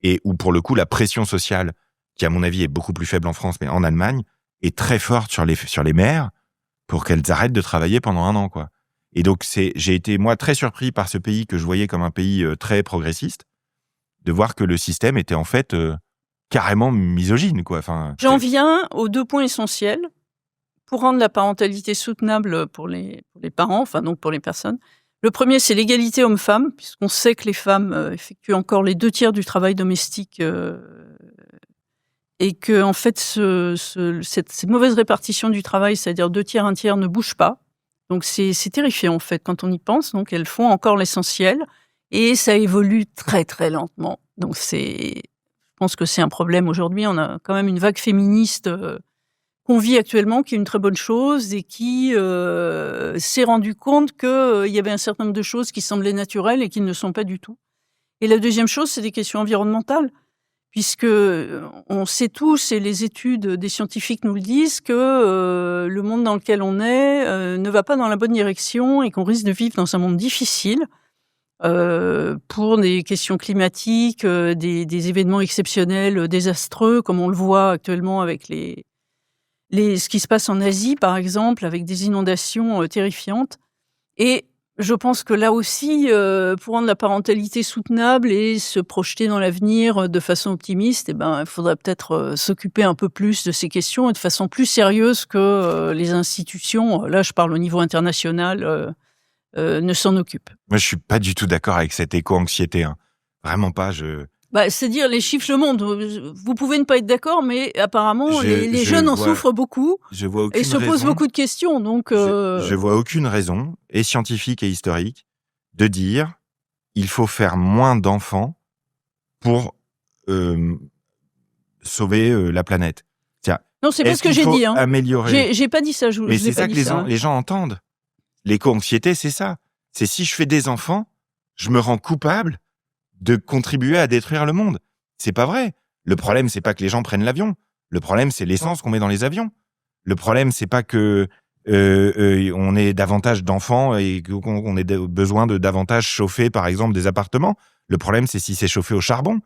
Speaker 1: Et où, pour le coup, la pression sociale, qui, à mon avis, est beaucoup plus faible en France, mais en Allemagne, est très forte sur les mères pour qu'elles arrêtent de travailler pendant 1 an, quoi. Et donc, j'ai été, moi, très surpris par ce pays que je voyais comme un pays très progressiste, de voir que le système était en fait carrément misogyne, quoi. Enfin,
Speaker 2: J'en viens aux 2 points essentiels pour rendre la parentalité soutenable pour les parents, enfin donc pour les personnes. Le premier, c'est l'égalité homme-femme, puisqu'on sait que les femmes effectuent encore les 2/3 du travail domestique et que en fait, cette mauvaise répartition du travail, c'est-à-dire 2/3, 1/3, ne bouge pas. Donc c'est terrifiant en fait quand on y pense. Donc elles font encore l'essentiel et ça évolue très très lentement. Donc je pense que c'est un problème aujourd'hui. On a quand même une vague féministe qu'on vit actuellement, qui est une très bonne chose et qui s'est rendu compte qu'il y avait un certain nombre de choses qui semblaient naturelles et qui ne le sont pas du tout. Et la deuxième chose, c'est des questions environnementales. Puisque on sait tous, et les études des scientifiques nous le disent, que le monde dans lequel on est ne va pas dans la bonne direction et qu'on risque de vivre dans un monde difficile pour des questions climatiques, des événements exceptionnels, désastreux, comme on le voit actuellement avec ce qui se passe en Asie, par exemple, avec des inondations terrifiantes. Et je pense que là aussi, pour rendre la parentalité soutenable et se projeter dans l'avenir de façon optimiste, il faudrait peut-être s'occuper un peu plus de ces questions et de façon plus sérieuse que les institutions, là je parle au niveau international, ne s'en occupent.
Speaker 1: Moi, je suis pas du tout d'accord avec cette éco-anxiété. Hein. Vraiment pas.
Speaker 2: C'est-à-dire, les chiffres le montrent. Vous pouvez ne pas être d'accord, mais apparemment, les jeunes en souffrent beaucoup et se posent beaucoup de questions. Donc,
Speaker 1: je vois aucune raison, et scientifique et historique, de dire il faut faire moins d'enfants pour sauver la planète. Tiens,
Speaker 2: non, c'est pas ce que j'ai dit. Hein.
Speaker 1: Améliorer.
Speaker 2: J'ai pas dit ça.
Speaker 1: Mais c'est ça que les gens entendent. L'éco-anxiété, c'est ça. C'est si je fais des enfants, je me rends coupable de contribuer à détruire le monde. C'est pas vrai. Le problème, c'est pas que les gens prennent l'avion. Le problème, c'est l'essence qu'on met dans les avions. Le problème, c'est pas que on ait davantage d'enfants et qu'on ait besoin de davantage chauffer, par exemple, des appartements. Le problème, c'est si c'est chauffé au charbon.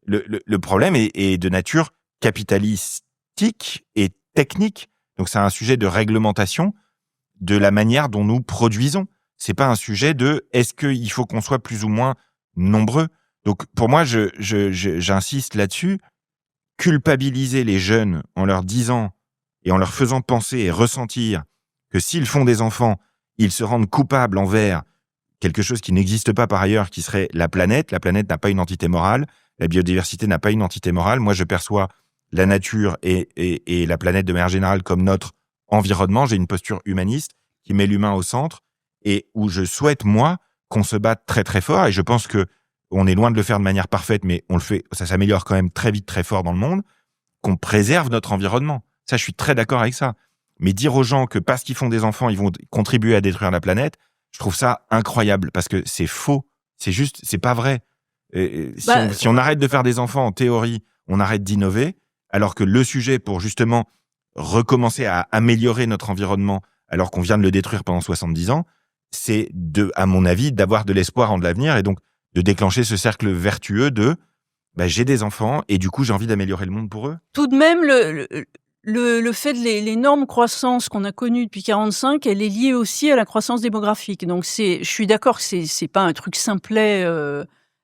Speaker 1: Le problème est de nature capitalistique et technique. Donc, c'est un sujet de réglementation de la manière dont nous produisons. C'est pas un sujet de est-ce qu'il faut qu'on soit plus ou moins nombreux. Donc, pour moi, j'insiste là-dessus. Culpabiliser les jeunes en leur disant et en leur faisant penser et ressentir que s'ils font des enfants, ils se rendent coupables envers quelque chose qui n'existe pas par ailleurs, qui serait la planète. La planète n'a pas une entité morale. La biodiversité n'a pas une entité morale. Moi, je perçois la nature et la planète de manière générale comme notre environnement. J'ai une posture humaniste qui met l'humain au centre et où je souhaite, moi, qu'on se batte très très fort, et je pense que on est loin de le faire de manière parfaite, mais on le fait, ça s'améliore quand même très vite, très fort dans le monde, qu'on préserve notre environnement. Ça, je suis très d'accord avec ça. Mais dire aux gens que parce qu'ils font des enfants, ils vont contribuer à détruire la planète, je trouve ça incroyable, parce que c'est faux. C'est juste, c'est pas vrai. Si on arrête de faire des enfants, en théorie, on arrête d'innover, alors que le sujet pour justement recommencer à améliorer notre environnement, alors qu'on vient de le détruire pendant 70 ans, c'est à mon avis, d'avoir de l'espoir en de l'avenir, et donc de déclencher ce cercle vertueux de j'ai des enfants et du coup j'ai envie d'améliorer le monde pour eux.
Speaker 2: Tout de même, le fait de l'énorme croissance qu'on a connue depuis 45, elle est liée aussi à la croissance démographique. Donc je suis d'accord que c'est pas un truc simplet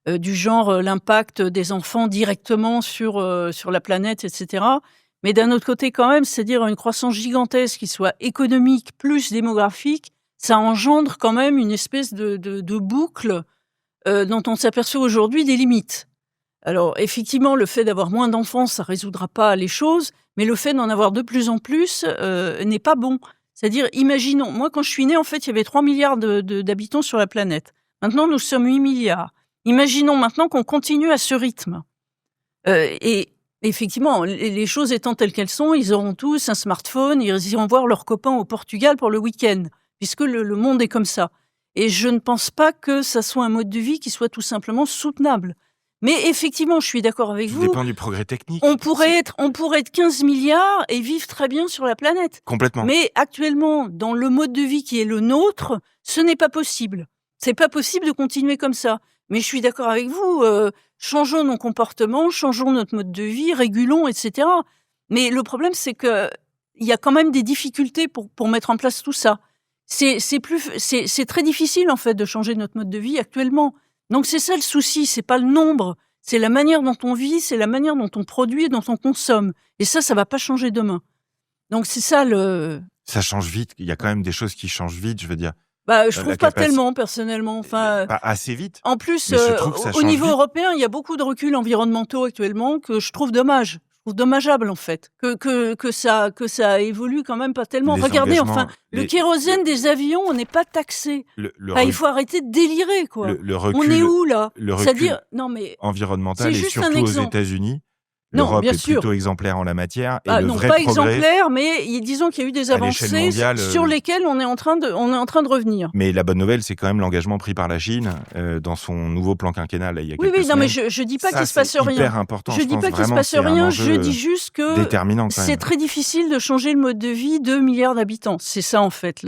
Speaker 2: du genre l'impact des enfants directement sur la planète, etc. Mais d'un autre côté quand même, c'est-à-dire une croissance gigantesque qui soit économique plus démographique, ça engendre quand même une espèce de boucle dont on s'aperçoit aujourd'hui des limites. Alors effectivement, le fait d'avoir moins d'enfants, ça résoudra pas les choses, mais le fait d'en avoir de plus en plus n'est pas bon. C'est-à-dire, imaginons, moi quand je suis née, en fait, il y avait 3 milliards d'habitants sur la planète. Maintenant, nous sommes 8 milliards. Imaginons maintenant qu'on continue à ce rythme. Et effectivement, les choses étant telles qu'elles sont, ils auront tous un smartphone, ils iront voir leurs copains au Portugal pour le week-end, puisque le monde est comme ça. Et je ne pense pas que ça soit un mode de vie qui soit tout simplement soutenable. Mais effectivement, je suis d'accord avec vous.
Speaker 1: Ça dépend du progrès technique.
Speaker 2: On pourrait être 15 milliards et vivre très bien sur la planète.
Speaker 1: Complètement.
Speaker 2: Mais actuellement, dans le mode de vie qui est le nôtre, ce n'est pas possible. C'est pas possible de continuer comme ça. Mais je suis d'accord avec vous. Changeons nos comportements, changeons notre mode de vie, régulons, etc. Mais le problème, c'est que il y a quand même des difficultés pour mettre en place tout ça. C'est très difficile en fait de changer notre mode de vie actuellement. Donc c'est ça le souci, c'est pas le nombre, c'est la manière dont on vit, c'est la manière dont on produit et dont on consomme. Et ça va pas changer demain. Donc c'est ça le...
Speaker 1: Ça change vite, il y a quand même des choses qui changent vite, je veux dire.
Speaker 2: Je trouve pas tellement, personnellement. Enfin,
Speaker 1: pas assez vite.
Speaker 2: En plus,
Speaker 1: au
Speaker 2: niveau européen, il y a beaucoup de reculs environnementaux actuellement que je trouve dommage. Je trouve dommageable, en fait, que ça évolue quand même pas tellement. Regardez, le kérosène des avions, on n'est pas taxé. Il faut arrêter de délirer, quoi.
Speaker 1: Le recul,
Speaker 2: on est où, là?
Speaker 1: Le recul
Speaker 2: C'est-à-dire, non, mais
Speaker 1: environnemental, et surtout aux États-Unis.
Speaker 2: Non,
Speaker 1: L'Europe
Speaker 2: bien
Speaker 1: est
Speaker 2: sûr.
Speaker 1: plutôt exemplaire en la matière. Et
Speaker 2: non, pas exemplaire, mais disons qu'il y a eu des avancées
Speaker 1: mondiale,
Speaker 2: sur lesquelles on est en train de revenir.
Speaker 1: Mais la bonne nouvelle, c'est quand même l'engagement pris par la Chine dans son nouveau plan quinquennal là, il y a quelques semaines.
Speaker 2: Non, mais je dis pas qu'il se passe rien.
Speaker 1: Hyper important.
Speaker 2: Je dis pas qu'il se passe rien. Je dis juste que
Speaker 1: déterminant,
Speaker 2: c'est très difficile de changer le mode de vie de milliards d'habitants. C'est ça en fait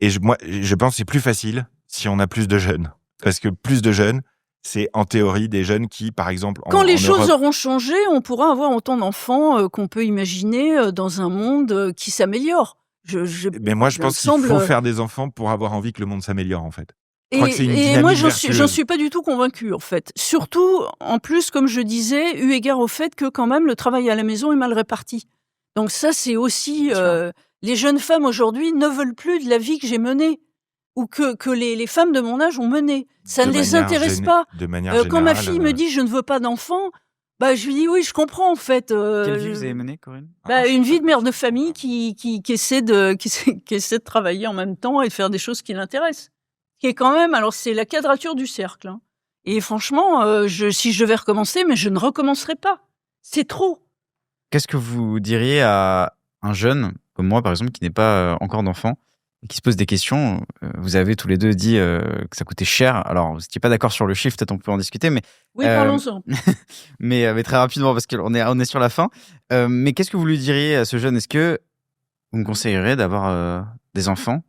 Speaker 1: Et moi, je pense que c'est plus facile si on a plus de jeunes, parce que plus de jeunes. C'est en théorie des jeunes qui, par exemple,
Speaker 2: quand les choses auront changé, on pourra avoir autant d'enfants qu'on peut imaginer dans un monde qui s'améliore.
Speaker 1: Mais moi, je pense qu'il faut faire des enfants pour avoir envie que le monde s'améliore, en fait.
Speaker 2: Et moi, j'en suis pas du tout convaincue, en fait. Surtout, en plus, comme je disais, eu égard au fait que quand même le travail à la maison est mal réparti. Donc ça, c'est aussi les jeunes femmes aujourd'hui ne veulent plus de la vie que j'ai menée. Ou que les femmes de mon âge ont mené. Ça ne les intéresse pas.
Speaker 1: De manière générale,
Speaker 2: quand ma fille me dit « je ne veux pas d'enfant », je lui dis « oui, je comprends en fait ».
Speaker 5: Quelle vie vous avez menée, Corinne ?
Speaker 2: Une vie de mère de famille qui essaie de travailler en même temps et de faire des choses qui l'intéressent. Qui est quand même, alors c'est la quadrature du cercle. Hein. Et franchement, si je devais recommencer, mais je ne recommencerai pas. C'est trop.
Speaker 5: Qu'est-ce que vous diriez à un jeune, comme moi par exemple, qui n'est pas encore d'enfant, qui se pose des questions? Vous avez tous les deux dit que ça coûtait cher. Alors, vous n'étiez pas d'accord sur le chiffre, peut-être on peut en discuter. Mais,
Speaker 2: oui, parlons-en.
Speaker 5: mais très rapidement, parce qu'on est sur la fin. Mais qu'est-ce que vous lui diriez à ce jeune? Est-ce que vous me conseillerez d'avoir des enfants?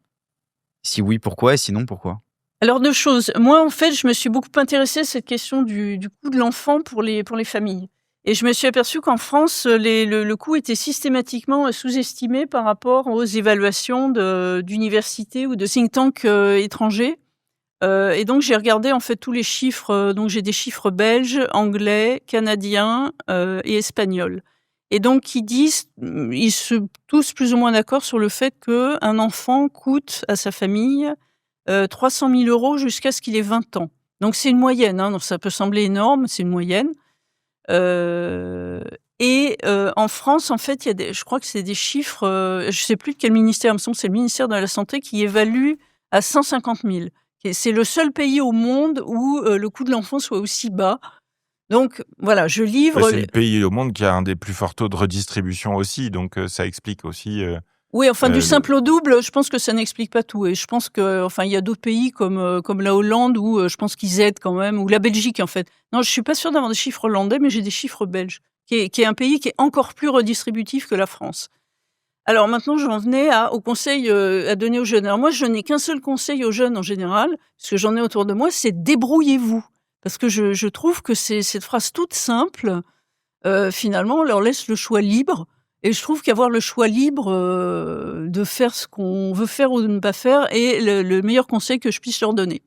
Speaker 5: Si oui, pourquoi? Et sinon, pourquoi?
Speaker 2: Alors, 2 choses. Moi, en fait, je me suis beaucoup intéressée à cette question du coût de l'enfant pour les familles. Et je me suis aperçue qu'en France, le coût était systématiquement sous-estimé par rapport aux évaluations d'universités ou de think tanks étrangers. Et donc, j'ai regardé en fait tous les chiffres. Donc, j'ai des chiffres belges, anglais, canadiens et espagnols. Et donc, ils se tous plus ou moins d'accord sur le fait qu'un enfant coûte à sa famille 300 000 € jusqu'à ce qu'il ait 20 ans. Donc, c'est une moyenne. Donc, ça peut sembler énorme, c'est une moyenne. En France, en fait, je crois que c'est des chiffres, je sais plus de quel ministère, il me semble que c'est le ministère de la Santé qui évalue à 150 000. C'est le seul pays au monde où le coût de l'enfant soit aussi bas. Donc, voilà, je livre...
Speaker 1: C'est le pays au monde qui a un des plus forts taux de redistribution aussi, donc ça explique aussi...
Speaker 2: Oui, enfin, du simple au double, je pense que ça n'explique pas tout. Et je pense que, il y a d'autres pays comme la Hollande où je pense qu'ils aident quand même, ou la Belgique en fait. Non, je suis pas sûre d'avoir des chiffres hollandais, mais j'ai des chiffres belges, qui est un pays qui est encore plus redistributif que la France. Alors maintenant, j'en venais au conseil à donner aux jeunes. Alors moi, je n'ai qu'un seul conseil aux jeunes en général, parce que j'en ai autour de moi, c'est débrouillez-vous. Parce que je trouve que c'est cette phrase toute simple, finalement, on leur laisse le choix libre. Et je trouve qu'avoir le choix libre de faire ce qu'on veut faire ou de ne pas faire est le meilleur conseil que je puisse leur donner.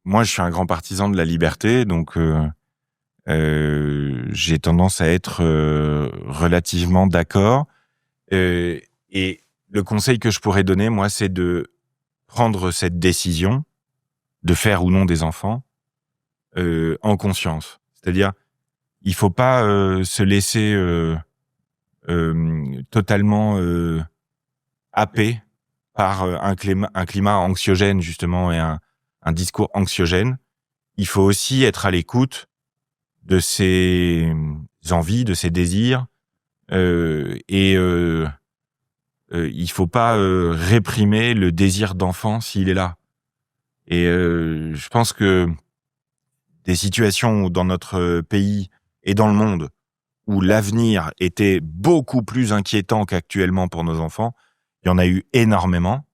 Speaker 1: moi, je suis un grand partisan de la liberté, donc j'ai tendance à être relativement d'accord. Et le conseil que je pourrais donner, moi, c'est de prendre cette décision de faire ou non des enfants en conscience. C'est-à-dire, il faut pas se laisser totalement happé par un climat anxiogène, justement, et un discours anxiogène. Il faut aussi être à l'écoute de ses envies, de ses désirs, et il faut pas réprimer le désir d'enfant s'il est là. Et je pense que des situations dans notre pays et dans le monde où l'avenir était beaucoup plus inquiétant qu'actuellement pour nos enfants, il y en a eu énormément,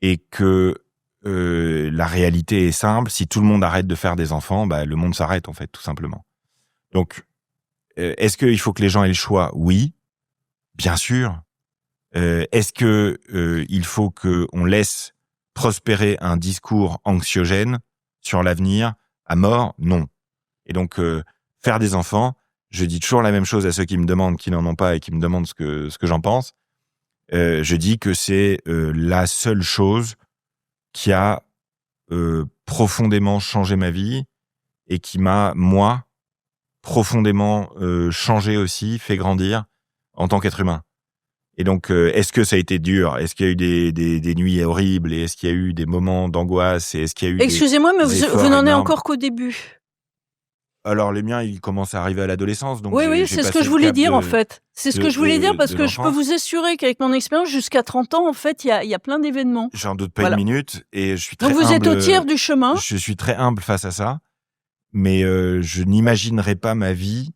Speaker 1: et que la réalité est simple, si tout le monde arrête de faire des enfants, bah, le monde s'arrête en fait, tout simplement. Donc, est-ce qu'il faut que les gens aient le choix ? Oui, bien sûr. Est-ce que il faut qu'on laisse prospérer un discours anxiogène sur l'avenir à mort ? Non. Et donc, faire des enfants, je dis toujours la même chose à ceux qui me demandent, qui n'en ont pas et qui me demandent ce que j'en pense. Je dis que c'est la seule chose qui a profondément changé ma vie et qui m'a, moi, profondément changé aussi, fait grandir en tant qu'être humain. Et donc, est-ce que ça a été dur ? Est-ce qu'il y a eu des nuits horribles ? Et est-ce qu'il y a eu des moments d'angoisse ? Et est-ce qu'il y a eu
Speaker 2: Excusez-moi, mais
Speaker 1: des
Speaker 2: vous
Speaker 1: efforts
Speaker 2: n'en êtes
Speaker 1: énormes ?
Speaker 2: encore qu'au début.
Speaker 1: Alors, les miens, ils commencent à arriver à l'adolescence. Donc
Speaker 2: Oui, c'est ce que je voulais dire, en fait. C'est ce que je voulais dire, parce que je peux
Speaker 1: l'enfance.
Speaker 2: vous assurer qu'avec mon expérience, jusqu'à 30 ans, en fait, il y a plein d'événements.
Speaker 1: J'en doute pas
Speaker 2: Voilà.
Speaker 1: une minute. Et je suis très
Speaker 2: Donc vous êtes
Speaker 1: humble.
Speaker 2: au tiers du chemin.
Speaker 1: Je suis très humble face à ça. Mais je n'imaginerais pas ma vie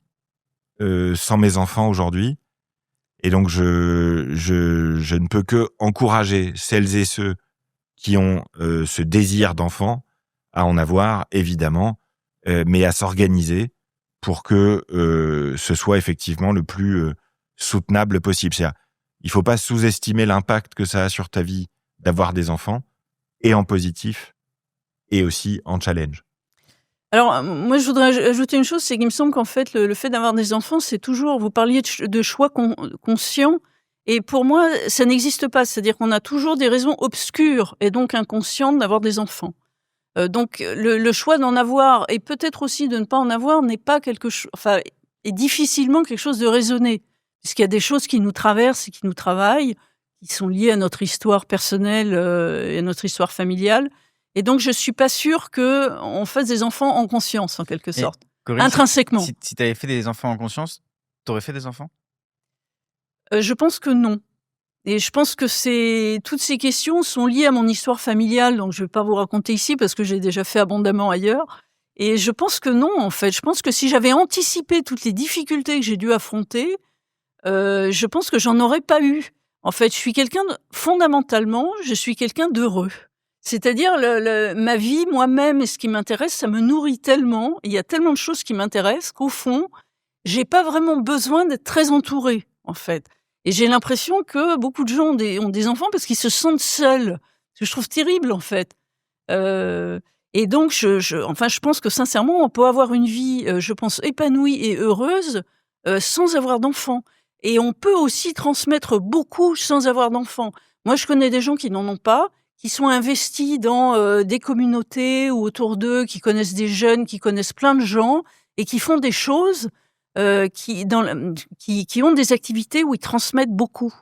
Speaker 1: sans mes enfants aujourd'hui. Et donc, je ne peux que encourager celles et ceux qui ont ce désir d'enfant à en avoir, évidemment, mais à s'organiser pour que ce soit effectivement le plus soutenable possible. C'est-à-dire, il faut pas sous-estimer l'impact que ça a sur ta vie d'avoir des enfants, et en positif, et aussi en challenge.
Speaker 2: Alors, moi, je voudrais ajouter une chose, c'est qu'il me semble qu'en fait, le fait d'avoir des enfants, c'est toujours, vous parliez de choix conscients, et pour moi, ça n'existe pas. C'est-à-dire qu'on a toujours des raisons obscures et donc inconscientes d'avoir des enfants. Donc, le choix d'en avoir, et peut-être aussi de ne pas en avoir, n'est pas quelque chose, enfin, est difficilement quelque chose de raisonné, puisqu'il y a des choses qui nous traversent et qui nous travaillent, qui sont liées à notre histoire personnelle et à notre histoire familiale. Et donc, je suis pas sûre qu'on fasse des enfants en conscience, en quelque sorte.
Speaker 5: Corinne,
Speaker 2: Intrinsèquement.
Speaker 5: Si tu avais fait des enfants en conscience, t'aurais fait des enfants ?
Speaker 2: Je pense que non. Et je pense que toutes ces questions sont liées à mon histoire familiale, donc je vais pas vous raconter ici parce que j'ai déjà fait abondamment ailleurs. Et je pense que non, en fait. Je pense que si j'avais anticipé toutes les difficultés que j'ai dû affronter, je pense que j'en aurais pas eu. En fait, fondamentalement, je suis quelqu'un d'heureux. C'est-à-dire, ma vie, moi-même, et ce qui m'intéresse, ça me nourrit tellement. Il y a tellement de choses qui m'intéressent qu'au fond, j'ai pas vraiment besoin d'être très entourée, en fait. Et j'ai l'impression que beaucoup de gens ont des enfants parce qu'ils se sentent seuls. Ce que je trouve terrible, en fait. Et donc, je pense que sincèrement, on peut avoir une vie, je pense, épanouie et heureuse sans avoir d'enfants. Et on peut aussi transmettre beaucoup sans avoir d'enfants. Moi, je connais des gens qui n'en ont pas, qui sont investis dans des communautés ou autour d'eux, qui connaissent des jeunes, qui connaissent plein de gens et qui font des choses, qui ont des activités où ils transmettent beaucoup.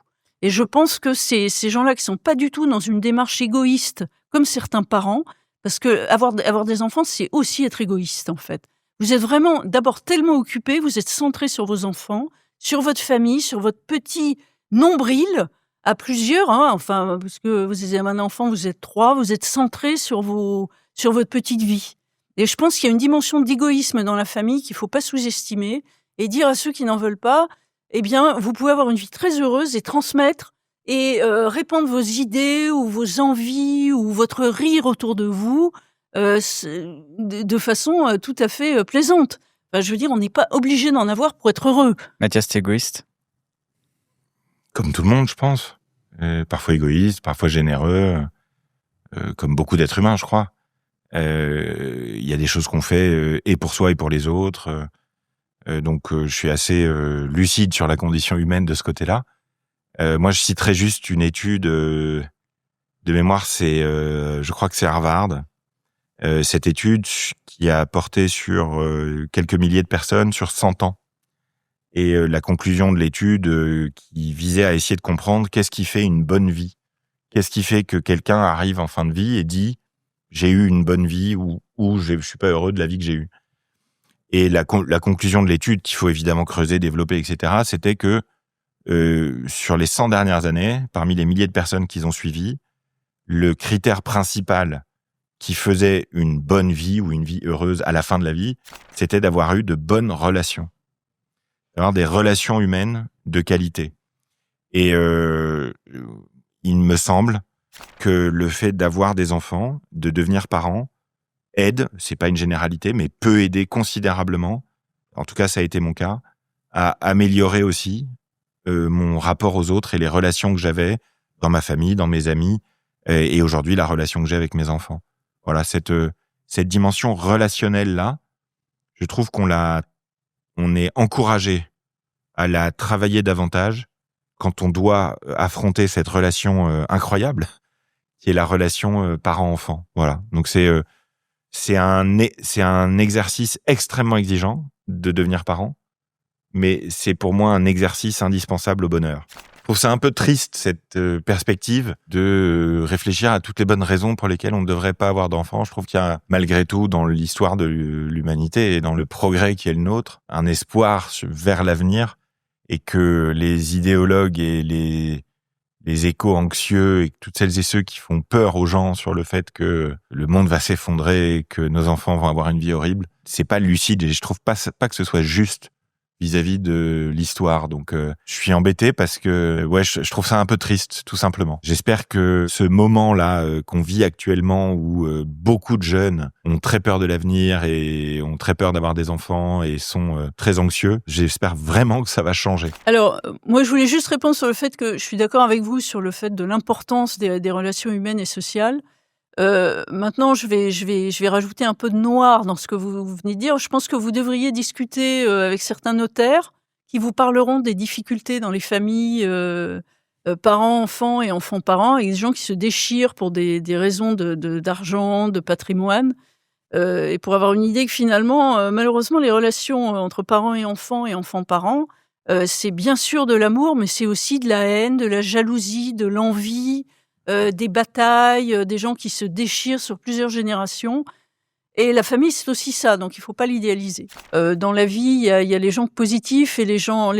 Speaker 2: Et je pense que ces gens-là qui sont pas du tout dans une démarche égoïste, comme certains parents, parce que avoir des enfants, c'est aussi être égoïste, en fait. Vous êtes vraiment d'abord tellement occupé, vous êtes centré sur vos enfants, sur votre famille, sur votre petit nombril, à plusieurs, hein, enfin, parce que vous avez un enfant, vous êtes 3, vous êtes centré sur votre petite vie. Et je pense qu'il y a une dimension d'égoïsme dans la famille qu'il faut pas sous-estimer, et dire à ceux qui n'en veulent pas, eh bien, vous pouvez avoir une vie très heureuse et transmettre et répandre vos idées ou vos envies ou votre rire autour de vous de façon tout à fait plaisante. Enfin, je veux dire, on n'est pas obligé d'en avoir pour être heureux.
Speaker 5: Mathias, t'es égoïste ?
Speaker 1: Comme tout le monde, je pense. Parfois égoïste, parfois généreux, comme beaucoup d'êtres humains, je crois. Il y a des choses qu'on fait et pour soi et pour les autres. Donc, je suis assez lucide sur la condition humaine de ce côté-là. Moi, je citerai juste une étude de mémoire, je crois que c'est Harvard. Cette étude qui a porté sur quelques milliers de personnes sur 100 ans. Et la conclusion de l'étude qui visait à essayer de comprendre qu'est-ce qui fait une bonne vie. Qu'est-ce qui fait que quelqu'un arrive en fin de vie et dit « j'ai eu une bonne vie » ou « je suis pas heureux de la vie que j'ai eue ». Et la conclusion de l'étude, qu'il faut évidemment creuser, développer, etc., c'était que sur les 100 dernières années, parmi les milliers de personnes qu'ils ont suivies, le critère principal qui faisait une bonne vie ou une vie heureuse à la fin de la vie, c'était d'avoir eu de bonnes relations. D'avoir des relations humaines de qualité. Et il me semble que le fait d'avoir des enfants, de devenir parent, aide, c'est pas une généralité, mais peut aider considérablement, en tout cas ça a été mon cas, à améliorer aussi mon rapport aux autres et les relations que j'avais dans ma famille, dans mes amis, et aujourd'hui la relation que j'ai avec mes enfants. Voilà, cette dimension relationnelle-là, je trouve qu'on est encouragé à la travailler davantage quand on doit affronter cette relation incroyable, qui est la relation parent-enfant. Voilà, donc c'est un exercice extrêmement exigeant de devenir parent, mais c'est pour moi un exercice indispensable au bonheur. Je trouve ça un peu triste, cette perspective de réfléchir à toutes les bonnes raisons pour lesquelles on ne devrait pas avoir d'enfants. Je trouve qu'il y a, malgré tout, dans l'histoire de l'humanité et dans le progrès qui est le nôtre, un espoir vers l'avenir, et que les idéologues et les échos anxieux et toutes celles et ceux qui font peur aux gens sur le fait que le monde va s'effondrer et que nos enfants vont avoir une vie horrible, c'est pas lucide, et je trouve pas que ce soit juste vis-à-vis de l'histoire. Donc, je suis embêté parce que, je trouve ça un peu triste, tout simplement. J'espère que ce moment-là qu'on vit actuellement, où beaucoup de jeunes ont très peur de l'avenir et ont très peur d'avoir des enfants et sont très anxieux, j'espère vraiment que ça va changer.
Speaker 2: Alors, moi, je voulais juste répondre sur le fait que je suis d'accord avec vous sur le fait de l'importance des relations humaines et sociales. Maintenant, je vais rajouter un peu de noir dans ce que vous venez de dire. Je pense que vous devriez discuter avec certains notaires qui vous parleront des difficultés dans les familles, parents, enfants et enfants-parents, avec des gens qui se déchirent pour des raisons d'argent, de patrimoine, et pour avoir une idée que finalement, malheureusement, les relations entre parents et enfants-parents, c'est bien sûr de l'amour, mais c'est aussi de la haine, de la jalousie, de l'envie, des batailles, des gens qui se déchirent sur plusieurs générations. Et la famille, c'est aussi ça, donc il faut pas l'idéaliser. Dans la vie, il y a les gens positifs et les gens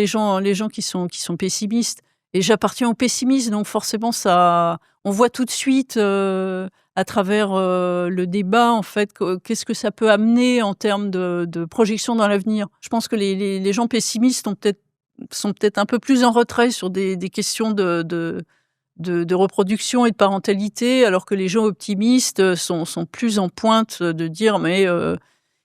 Speaker 2: qui sont pessimistes. Et j'appartiens aux pessimistes, donc forcément ça, on voit tout de suite à travers le débat, en fait, qu'est-ce que ça peut amener en termes de projection dans l'avenir. Je pense que les gens pessimistes sont peut-être un peu plus en retrait sur des questions de reproduction et de parentalité, alors que les gens optimistes sont plus en pointe de dire mais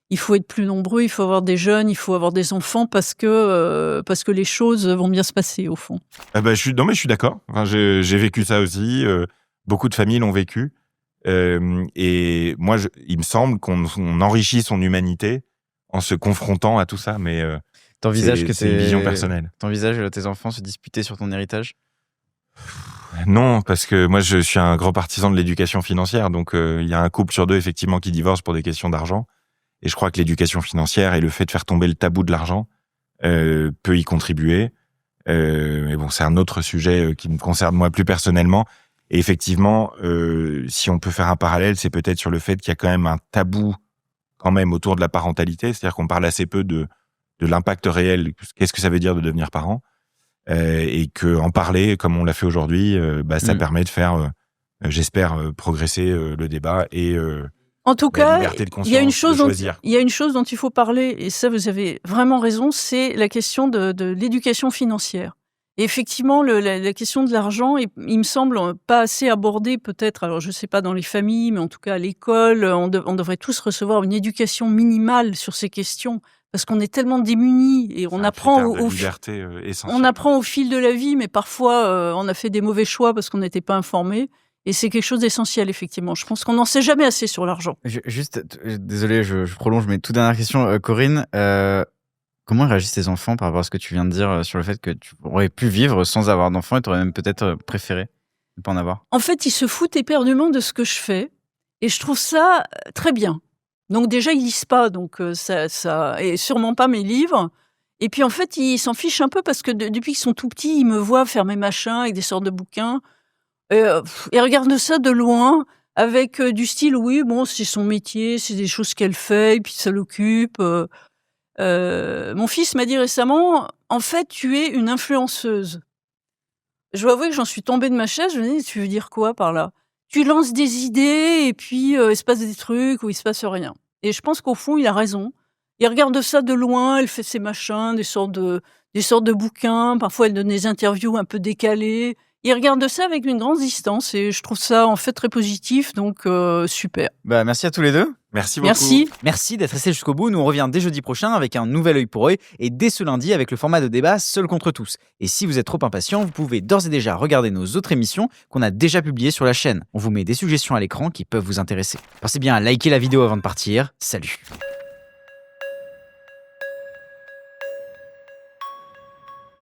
Speaker 2: il faut être plus nombreux, il faut avoir des jeunes, il faut avoir des enfants parce que les choses vont bien se passer au fond.
Speaker 1: Je suis d'accord. Enfin, j'ai vécu ça aussi. Beaucoup de familles l'ont vécu. Et moi, il me semble qu'on enrichit son humanité en se confrontant à tout ça, mais c'est une vision personnelle.
Speaker 5: T'envisages tes enfants se disputer sur ton héritage ?
Speaker 1: Non, parce que moi, je suis un grand partisan de l'éducation financière. Donc, il y a un couple sur deux, effectivement, qui divorce pour des questions d'argent. Et je crois que l'éducation financière et le fait de faire tomber le tabou de l'argent peut y contribuer. Mais bon, c'est un autre sujet qui me concerne moi plus personnellement. Et effectivement, si on peut faire un parallèle, c'est peut-être sur le fait qu'il y a quand même un tabou quand même autour de la parentalité. C'est-à-dire qu'on parle assez peu de l'impact réel. Qu'est-ce que ça veut dire de devenir parent ? Et que en parler comme on l'a fait aujourd'hui, ça permet de faire, j'espère, progresser le débat et
Speaker 2: en tout cas, il y a une chose dont il faut parler, et ça vous avez vraiment raison, c'est la question de l'éducation financière. Et effectivement, la question de l'argent, il me semble pas assez abordée peut-être. Alors je sais pas dans les familles, mais en tout cas à l'école, on devrait tous recevoir une éducation minimale sur ces questions. Parce qu'on est tellement démunis et on apprend au fil de la vie, mais parfois on a fait des mauvais choix parce qu'on n'était pas informés. Et c'est quelque chose d'essentiel, effectivement. Je pense qu'on n'en sait jamais assez sur l'argent.
Speaker 5: Désolé, je prolonge mes toute dernières questions. Corinne, comment réagissent tes enfants par rapport à ce que tu viens de dire sur le fait que tu aurais pu vivre sans avoir d'enfants et tu aurais même peut-être préféré ne pas en avoir?
Speaker 2: En fait, ils se foutent éperdument de ce que je fais. Et je trouve ça très bien. Donc déjà, ils lisent pas, donc ça et sûrement pas mes livres. Et puis en fait, ils s'en fichent un peu parce que depuis qu'ils sont tout petits, ils me voient faire mes machins avec des sortes de bouquins. Ils regardent ça de loin avec du style, oui, bon, c'est son métier, c'est des choses qu'elle fait, et puis ça l'occupe. Mon fils m'a dit récemment, en fait, tu es une influenceuse. Je dois avouer que j'en suis tombée de ma chaise. Je me dis, tu veux dire quoi par là? Tu lances des idées et puis il se passe des trucs ou il se passe rien. Et je pense qu'au fond, il a raison. Il regarde ça de loin, elle fait ses machins, des sortes de bouquins. Parfois, elle donne des interviews un peu décalées. Il regarde ça avec une grande distance et je trouve ça en fait très positif, donc super.
Speaker 5: Bah, merci à tous les deux.
Speaker 1: Merci beaucoup.
Speaker 2: Merci.
Speaker 3: Merci d'être resté jusqu'au bout. Nous on revient dès jeudi prochain avec un nouvel œil pour œil et dès ce lundi avec le format de débat seul contre tous. Et si vous êtes trop impatient, vous pouvez d'ores et déjà regarder nos autres émissions qu'on a déjà publiées sur la chaîne. On vous met des suggestions à l'écran qui peuvent vous intéresser. Pensez bien à liker la vidéo avant de partir. Salut.